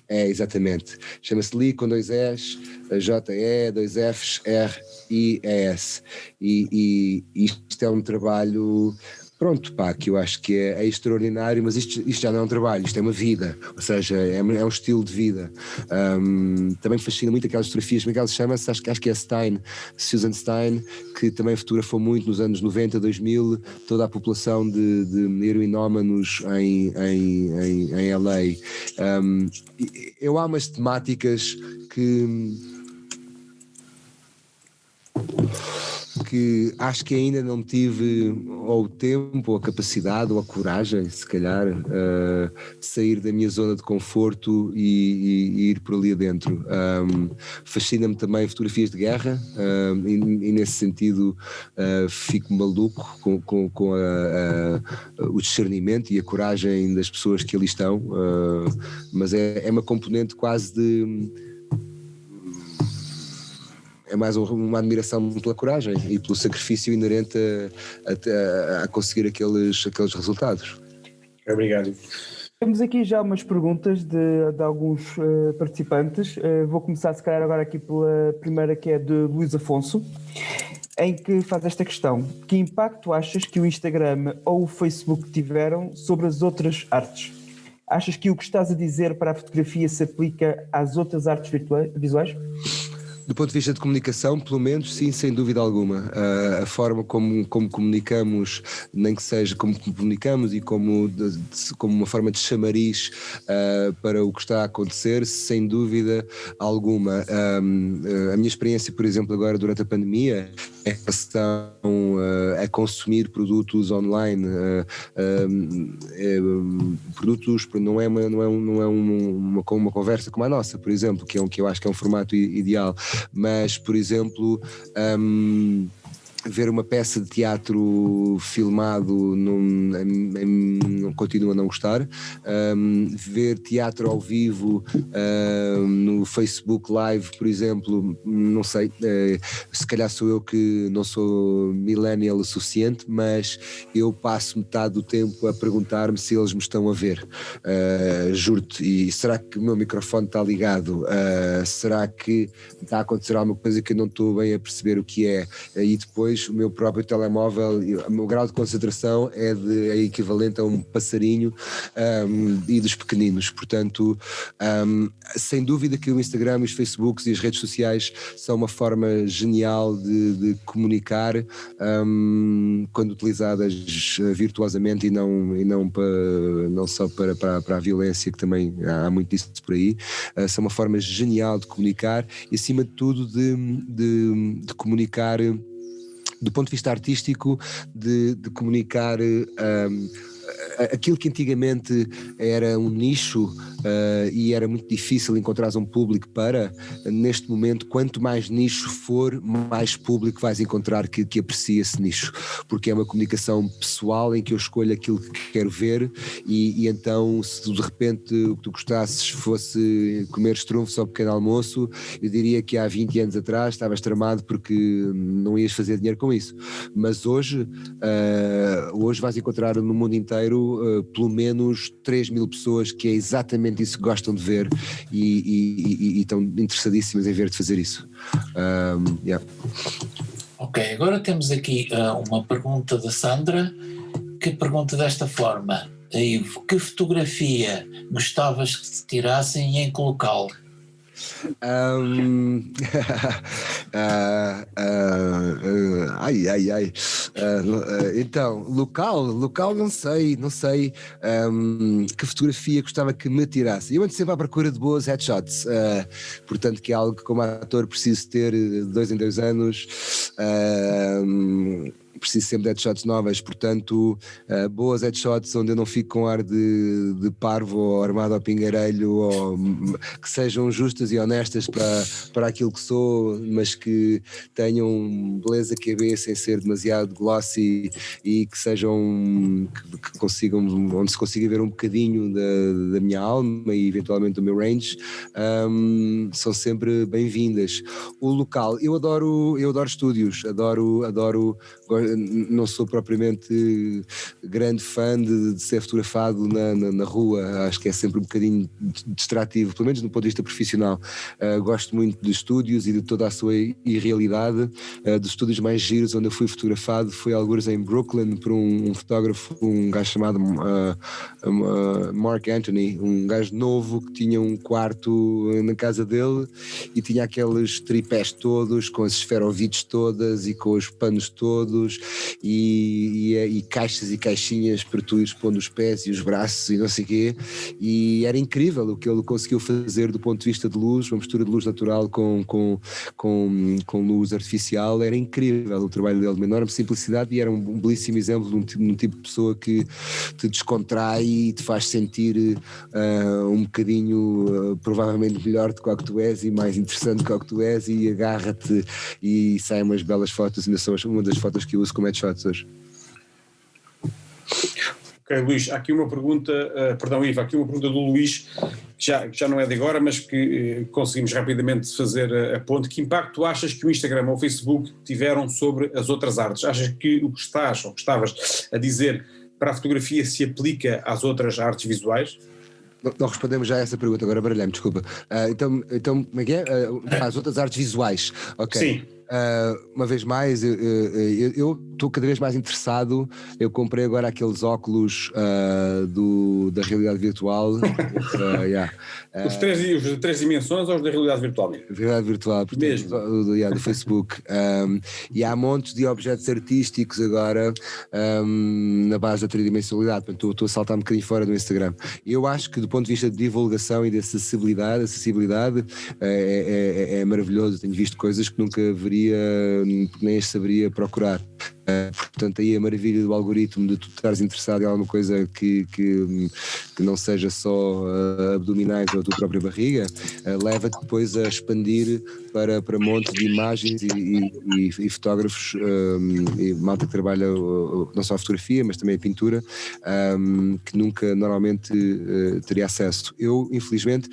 É, exatamente. Chama-se Lee com 2 E's, J-E, 2 F's, R-I-E-S. E isto é um trabalho, pronto, pá, que eu acho que é extraordinário, mas isto já não é um trabalho, isto é uma vida, ou seja, é um estilo de vida. Também fascina muito aquelas fotografias, como é que ela se chama? Acho que é Susan Stein, que também fotografou muito nos anos 90, 2000, toda a população de heroinómanos em LA. Eu amo as temáticas que acho que ainda não tive ou o tempo, ou a capacidade, ou a coragem, se calhar, de sair da minha zona de conforto e ir por ali adentro. Fascina-me também fotografias de guerra, e nesse sentido fico maluco com o discernimento e a coragem das pessoas que ali estão, mas é uma componente quase de... É mais uma admiração pela coragem e pelo sacrifício inerente a conseguir aqueles resultados. Obrigado. Temos aqui já umas perguntas de alguns participantes. Vou começar, se calhar, agora aqui pela primeira, que é de Luís Afonso. em que faz esta questão: que impacto achas que o Instagram ou o Facebook tiveram sobre as outras artes? Achas que o que estás a dizer para a fotografia se aplica às outras artes visuais? Do ponto de vista de comunicação, pelo menos, sim, sem dúvida alguma. A forma como comunicamos, nem que seja como comunicamos e como uma forma de chamariz para o que está a acontecer, sem dúvida alguma. A minha experiência, por exemplo, agora durante a pandemia, é a relação a consumir produtos online, produtos, não é uma conversa como a nossa, por exemplo, que eu acho que é um formato ideal. Mas, por exemplo, ver uma peça de teatro filmado não continuo a não gostar. Ver teatro ao vivo no Facebook Live, por exemplo, não sei, se calhar sou eu que não sou millennial o suficiente, mas eu passo metade do tempo a perguntar-me se eles me estão a ver. Juro-te, e será que o meu microfone está ligado? Será que está a acontecer alguma coisa que eu não estou bem a perceber o que é? E depois o meu próprio telemóvel, o meu grau de concentração é equivalente a um passarinho e dos pequeninos. Portanto, sem dúvida que o Instagram, os Facebooks e as redes sociais são uma forma genial de comunicar quando utilizadas virtuosamente e não só para a violência, que também há muito disso por aí. São uma forma genial de comunicar e, acima de tudo, de comunicar do ponto de vista artístico, de comunicar aquilo que antigamente era um nicho e era muito difícil encontrar um público para, neste momento, quanto mais nicho for, mais público vais encontrar que aprecia esse nicho, porque é uma comunicação pessoal em que eu escolho aquilo que quero ver e então, se de repente o que tu gostasses fosse comer estrunfos ao pequeno almoço, eu diria que há 20 anos atrás estavas tramado porque não ias fazer dinheiro com isso, mas hoje vais encontrar no mundo inteiro pelo menos 3.000 pessoas que é exatamente isso que gostam de ver e estão interessadíssimas em ver-te fazer isso. Yeah. Ok, agora temos aqui uma pergunta da Sandra, que pergunta desta forma: Ivo, que fotografia gostavas que te tirassem e em que local? Então, local não sei. Que fotografia gostava que me tirasse? Eu ando sempre à procura de boas headshots, portanto, que é algo que como ator preciso ter de 2 em 2 anos. Preciso sempre de headshots novas, portanto, boas headshots onde eu não fico com ar de parvo ou armado ao pingarelho, ou que sejam justas e honestas para aquilo que sou, mas que tenham beleza KB sem ser demasiado glossy e que sejam, que consigam, onde se consiga ver um bocadinho da minha alma e eventualmente do meu range, são sempre bem-vindas. O local, eu adoro estúdios, não sou propriamente grande fã de ser fotografado na rua, acho que é sempre um bocadinho distrativo, pelo menos do ponto de vista profissional. Gosto muito de estúdios e de toda a sua irrealidade. Dos estúdios mais giros onde eu fui fotografado foi alguns em Brooklyn por um fotógrafo, um gajo chamado Mark Anthony, um gajo novo que tinha um quarto na casa dele e tinha aqueles tripés todos com as esferovites todas e com os panos todos e caixas e caixinhas para tu ires pondo os pés e os braços e não sei o quê, e era incrível o que ele conseguiu fazer do ponto de vista de luz, uma mistura de luz natural com luz artificial. Era incrível o trabalho dele, de uma enorme simplicidade, e era um belíssimo exemplo de um tipo de pessoa que te descontrai e te faz sentir um bocadinho provavelmente melhor do que o que tu és e mais interessante do que tu és, e agarra-te e saem umas belas fotos. Ainda são uma das fotos que eu uso como headshots hoje. Ok, Luís, há aqui uma pergunta, Ivo, há aqui uma pergunta do Luís, que já não é de agora, mas que conseguimos rapidamente fazer a ponte. Que impacto achas que o Instagram ou o Facebook tiveram sobre as outras artes? Achas que o que estás ou que estavas a dizer para a fotografia se aplica às outras artes visuais? Não respondemos já a essa pergunta, agora baralhei-me, desculpa. Então, como é que é? Às outras artes visuais, ok. Sim. Uma vez mais, eu estou cada vez mais interessado. Eu comprei agora aqueles óculos da realidade virtual. Os de 3 dimensões ou os da realidade virtual mesmo? Realidade virtual, portanto, mesmo. Do Facebook. E há montes de objetos artísticos agora na base da tridimensionalidade. Portanto, estou a saltar um bocadinho fora do Instagram. Eu acho que do ponto de vista de divulgação e de acessibilidade é maravilhoso. Tenho visto coisas que nunca haveria, nem as saberia procurar. Portanto, aí a maravilha do algoritmo de tu estares interessado em alguma coisa que não seja só abdominais ou a tua própria barriga, leva-te depois a expandir para montes de imagens e fotógrafos e malta que trabalha não só a fotografia, mas também a pintura, que nunca normalmente teria acesso. Eu, infelizmente,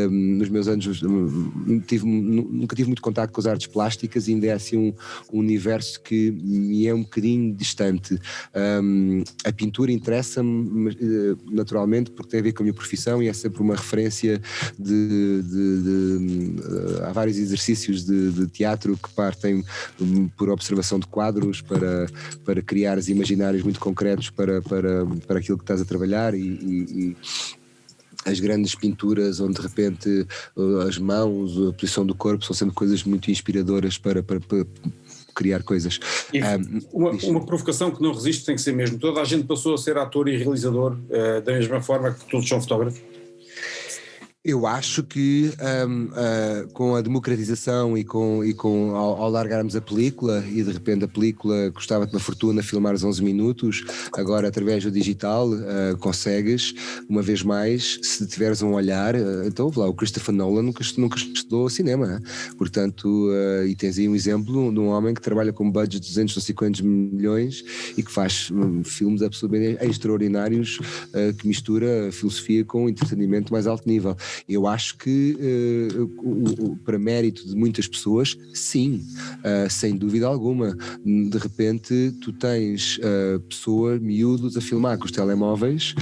nos meus anos nunca tive muito contacto com as artes plásticas e ainda é assim um universo que me é um bocadinho distante. A pintura interessa-me naturalmente porque tem a ver com a minha profissão e é sempre uma referência há vários exercícios de teatro que partem por observação de quadros para criares imaginários muito concretos para aquilo que estás a trabalhar e as grandes pinturas onde de repente as mãos, a posição do corpo são sempre coisas muito inspiradoras para criar coisas. Uma provocação que não resiste tem que ser mesmo. Toda a gente passou a ser ator e realizador da mesma forma que todos são fotógrafos? Eu acho que com a democratização e ao largarmos a película e de repente a película custava-te uma fortuna filmares 11 minutos, agora através do digital consegues, uma vez mais, se tiveres um olhar, então lá, o Christopher Nolan nunca estudou cinema, portanto, e tens aí um exemplo de um homem que trabalha com um budget de 250 milhões e que faz filmes absolutamente extraordinários, que mistura filosofia com entretenimento mais alto nível. Eu acho que para mérito de muitas pessoas, sim, sem dúvida alguma. De repente tu tens pessoas, miúdos a filmar com os telemóveis,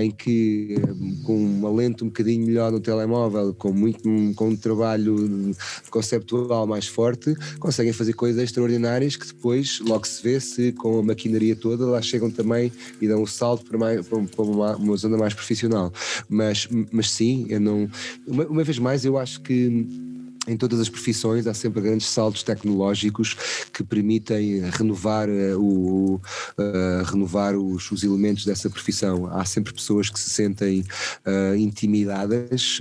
em que com uma lente um bocadinho melhor no telemóvel, com um trabalho conceptual mais forte, conseguem fazer coisas extraordinárias que depois logo se vê se com a maquinaria toda lá chegam também e dão um salto para uma zona mais profissional. Mas sim, uma vez mais, eu acho que em todas as profissões há sempre grandes saltos tecnológicos que permitem renovar os elementos dessa profissão. Há sempre pessoas que se sentem intimidadas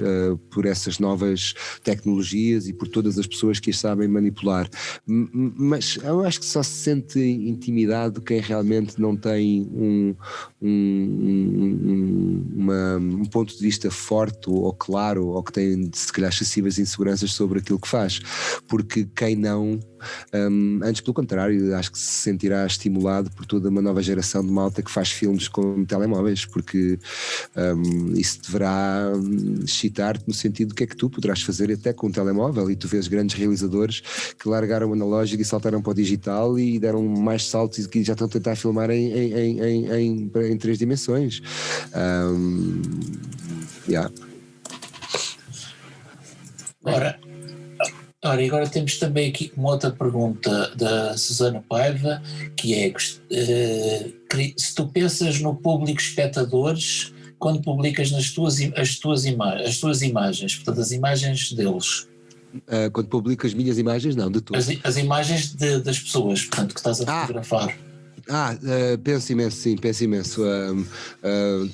por essas novas tecnologias e por todas as pessoas que as sabem manipular. Mas eu acho que só se sente intimidado quem realmente não tem um ponto de vista forte ou claro, ou que tem se calhar excessivas inseguranças sobre aquilo que faz, porque quem não, antes pelo contrário, acho que se sentirá estimulado por toda uma nova geração de malta que faz filmes com telemóveis, porque isso deverá excitar-te no sentido do que é que tu poderás fazer até com um telemóvel, e tu vês grandes realizadores que largaram o analógico e saltaram para o digital e deram mais saltos e que já estão a tentar filmar em 3 dimensões. Ora, e agora temos também aqui uma outra pergunta da Susana Paiva, que é se tu pensas no público espectadores quando publicas as tuas imagens, portanto as imagens deles. Quando publico as minhas imagens, não, de todas. As imagens das pessoas, portanto, que estás a fotografar. Penso imenso, sim, penso imenso.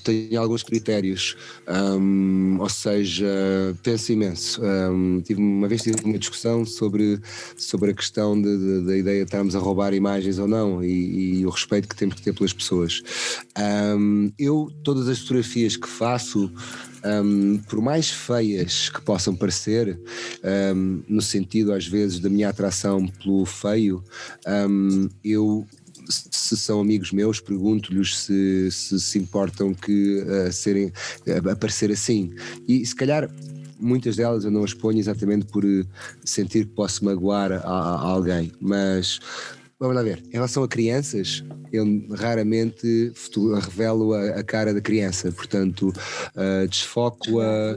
Tenho alguns critérios, ou seja, penso imenso. Uma vez tive uma discussão sobre a questão da ideia de estarmos a roubar imagens ou não e o respeito que temos que ter pelas pessoas. Todas as fotografias que faço, por mais feias que possam parecer, no sentido às vezes da minha atração pelo feio, se são amigos meus, pergunto-lhes se importam que aparecer assim, e se calhar muitas delas eu não as ponho exatamente por sentir que posso magoar a alguém, mas Vamos lá ver. Em relação a crianças, eu raramente revelo a cara da criança, portanto, desfoco-a,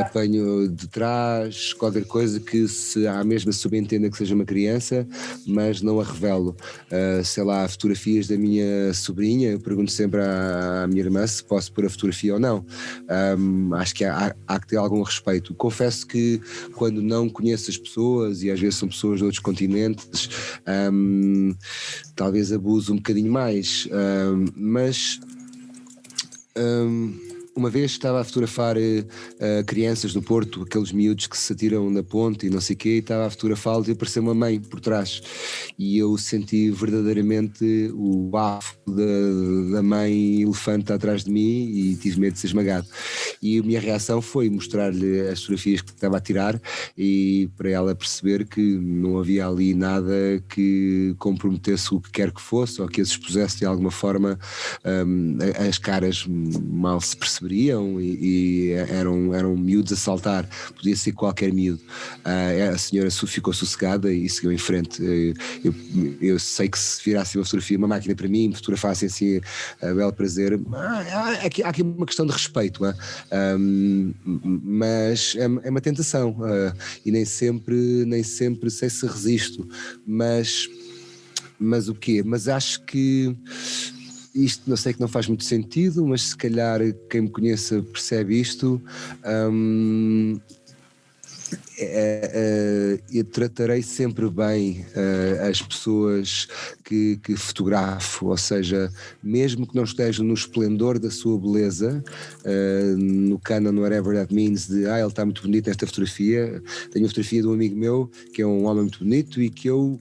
apanho de trás, qualquer coisa que se à mesma subentenda que seja uma criança, mas não a revelo. Sei lá, fotografias da minha sobrinha, eu pergunto sempre à minha irmã se posso pôr a fotografia ou não. Acho que há que ter algum respeito. Confesso que quando não conheço as pessoas, e às vezes são pessoas de outros continentes, talvez abuso um bocadinho mais, mas uma vez estava a fotografar crianças no Porto, aqueles miúdos que se atiram na ponte e não sei o quê, e estava a fotografá-los e apareceu uma mãe por trás e eu senti verdadeiramente o bafo da mãe elefante atrás de mim e tive medo de ser esmagado, e a minha reação foi mostrar-lhe as fotografias que estava a tirar e para ela perceber que não havia ali nada que comprometesse o que quer que fosse ou que as expusesse de alguma forma. As caras mal se perceberiam e eram miúdos a saltar, podia ser qualquer miúdo. A senhora ficou sossegada e seguiu em frente. Eu sei que se virasse uma fotografia, uma máquina para mim, me fotografassem assim a belo prazer, há aqui uma questão de respeito, mas é uma tentação, e nem sempre sei se resisto, mas o quê? Mas acho que isto, não sei, que não faz muito sentido, mas se calhar quem me conheça percebe isto. Eu tratarei sempre bem as pessoas que fotografo, ou seja, mesmo que não estejam no esplendor da sua beleza, no Canon, whatever that means, de ele está muito bonito nesta fotografia. Tenho uma fotografia de um amigo meu que é um homem muito bonito e que eu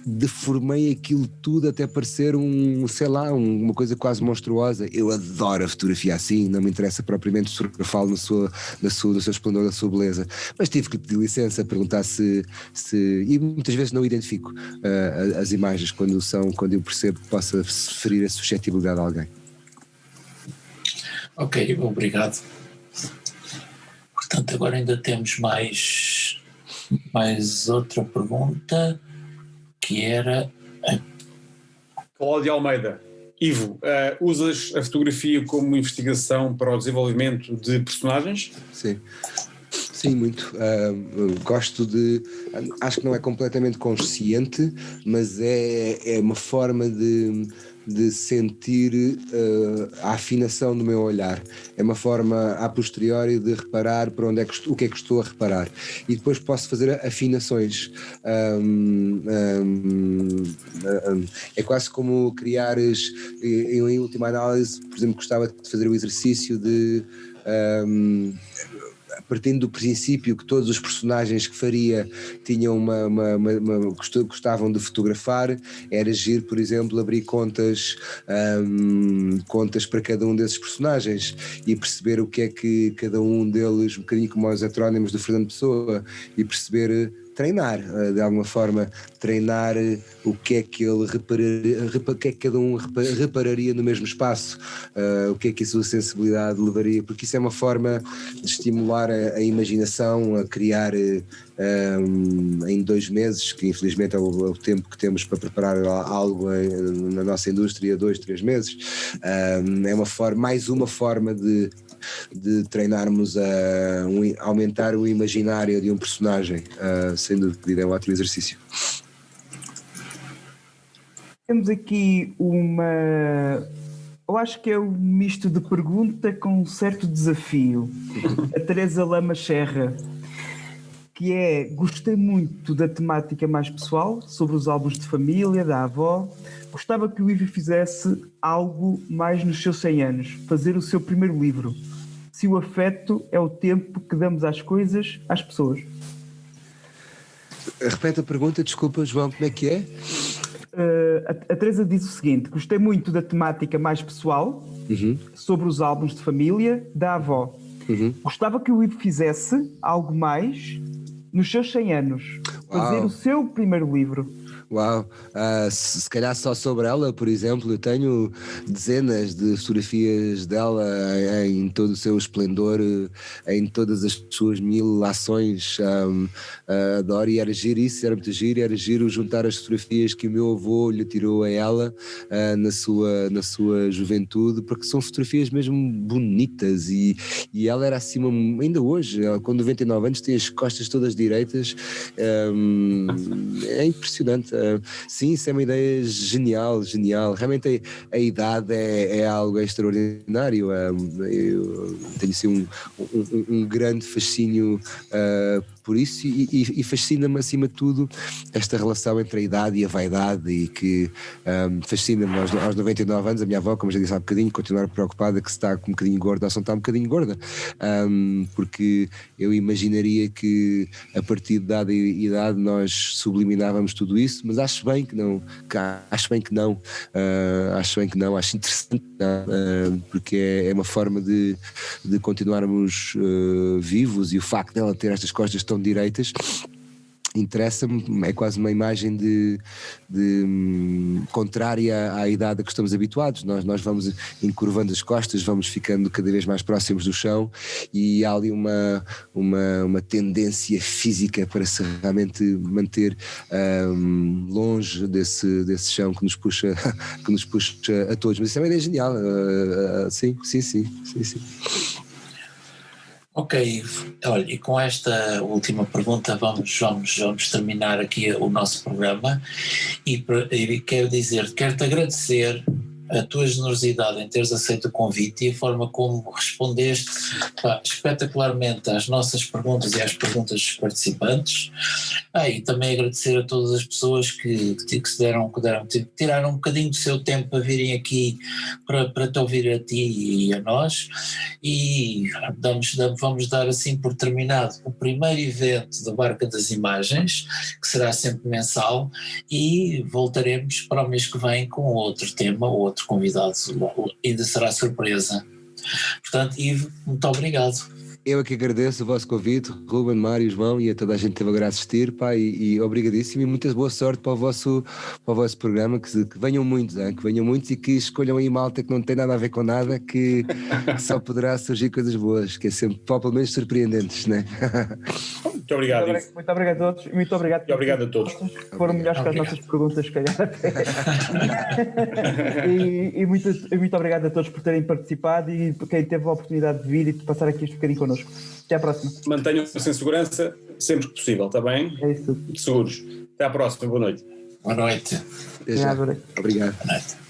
deformei aquilo tudo até parecer uma coisa quase monstruosa. Eu adoro a fotografia assim, não me interessa propriamente fotografá-lo no seu esplendor, da sua beleza, mas tive que lhe pedir licença, perguntar se e muitas vezes não identifico as imagens quando eu percebo que possa ferir a suscetibilidade de alguém. Ok, obrigado. Portanto, agora ainda temos mais outra pergunta, que era... Cláudio Almeida. Ivo, usas a fotografia como investigação para o desenvolvimento de personagens? Sim, muito. Gosto de... Acho que não é completamente consciente, mas é uma forma de sentir a afinação do meu olhar. É uma forma a posteriori de reparar para onde o que é que estou a reparar. E depois posso fazer afinações. É quase como criares, em última análise, por exemplo, gostava de fazer o exercício de... partindo do princípio que todos os personagens que faria tinham gostavam de fotografar, era agir, por exemplo, abrir contas para cada um desses personagens e perceber o que é que cada um deles, um bocadinho como os heterónimos do Fernando Pessoa, e perceber, treinar, de alguma forma, treinar o que é que ele o que é que cada um repararia no mesmo espaço, o que é que a sua sensibilidade levaria, porque isso é uma forma de estimular a imaginação, a criar em 2 meses, que infelizmente é o tempo que temos para preparar algo na nossa indústria, 2, 3 meses, é mais uma forma de treinarmos a aumentar o imaginário de um personagem. Sem dúvida, é um ótimo exercício. Temos aqui eu acho que é um misto de pergunta com um certo desafio. A Teresa Lama Serra, que é: gostei muito da temática mais pessoal, sobre os álbuns de família, da avó. Gostava que o Ivo fizesse algo mais nos seus 100 anos, fazer o seu primeiro livro. Se o afeto é o tempo que damos às coisas, às pessoas. Repete a pergunta, desculpa, João, como é que é? A Teresa diz o seguinte: gostei muito da temática mais pessoal, sobre os álbuns de família, da avó. Gostava que o Ivo fizesse algo mais nos seus 100 anos, fazer o seu primeiro livro. Uau, se calhar só sobre ela, por exemplo, eu tenho dezenas de fotografias dela em todo o seu esplendor, em todas as suas 1000 ações. Adoro, e era giro isso, era muito giro, era giro juntar as fotografias que o meu avô lhe tirou a ela na sua juventude, porque são fotografias mesmo bonitas, e ela era acima, ainda hoje, ela, com 99 anos, tem as costas todas direitas, é impressionante. Sim, isso é uma ideia genial. Realmente a idade é algo extraordinário. Eu tenho assim um grande fascínio por isso, e fascina-me acima de tudo esta relação entre a idade e a vaidade, e que fascina-me aos 99 anos, a minha avó, como já disse há bocadinho, continuar preocupada que se está um bocadinho gorda ou se não está um bocadinho gorda, porque eu imaginaria que a partir de dada idade nós subliminávamos tudo isso, mas acho bem que não, acho interessante, porque é uma forma de continuarmos vivos, e o facto dela ter estas costas tão direitas interessa-me, é quase uma imagem de contrária à idade a que estamos habituados. Nós vamos encurvando as costas, vamos ficando cada vez mais próximos do chão, e há ali uma tendência física para se realmente manter longe desse chão que nos puxa a todos. Mas isso é uma ideia genial. Sim. Ok, olha, e com esta última pergunta vamos terminar aqui o nosso programa, e quero-te agradecer a tua generosidade em teres aceito o convite e a forma como respondeste espetacularmente às nossas perguntas e às perguntas dos participantes. E também agradecer a todas as pessoas que tiraram um bocadinho do seu tempo para virem aqui para te ouvir a ti e a nós, e vamos dar assim por terminado o primeiro evento da Barca das Imagens, que será sempre mensal, e voltaremos para o mês que vem com outro tema, outro convidado, ainda será surpresa. Portanto, Ivo, muito obrigado. Eu é que agradeço o vosso convite, Ruben, Mário, João, e a toda a gente que teve agora a assistir, e obrigadíssimo, e muita boa sorte para o vosso programa, que venham muitos, e que escolham aí malta que não tem nada a ver com nada, que só poderá surgir coisas boas, que é sempre, pelo menos, surpreendentes, né? Muito obrigado. Muito obrigado a todos. Muito obrigado a todos. Foram melhores que as nossas perguntas, se calhar. e muito obrigado a todos por terem participado, e por quem teve a oportunidade de vir e de passar aqui este bocadinho connosco. Até à próxima. Mantenham-se em segurança sempre que possível, está bem? É isso. Seguros. Até à próxima. Boa noite. Boa noite. Obrigado. Boa noite. Obrigado. Boa noite.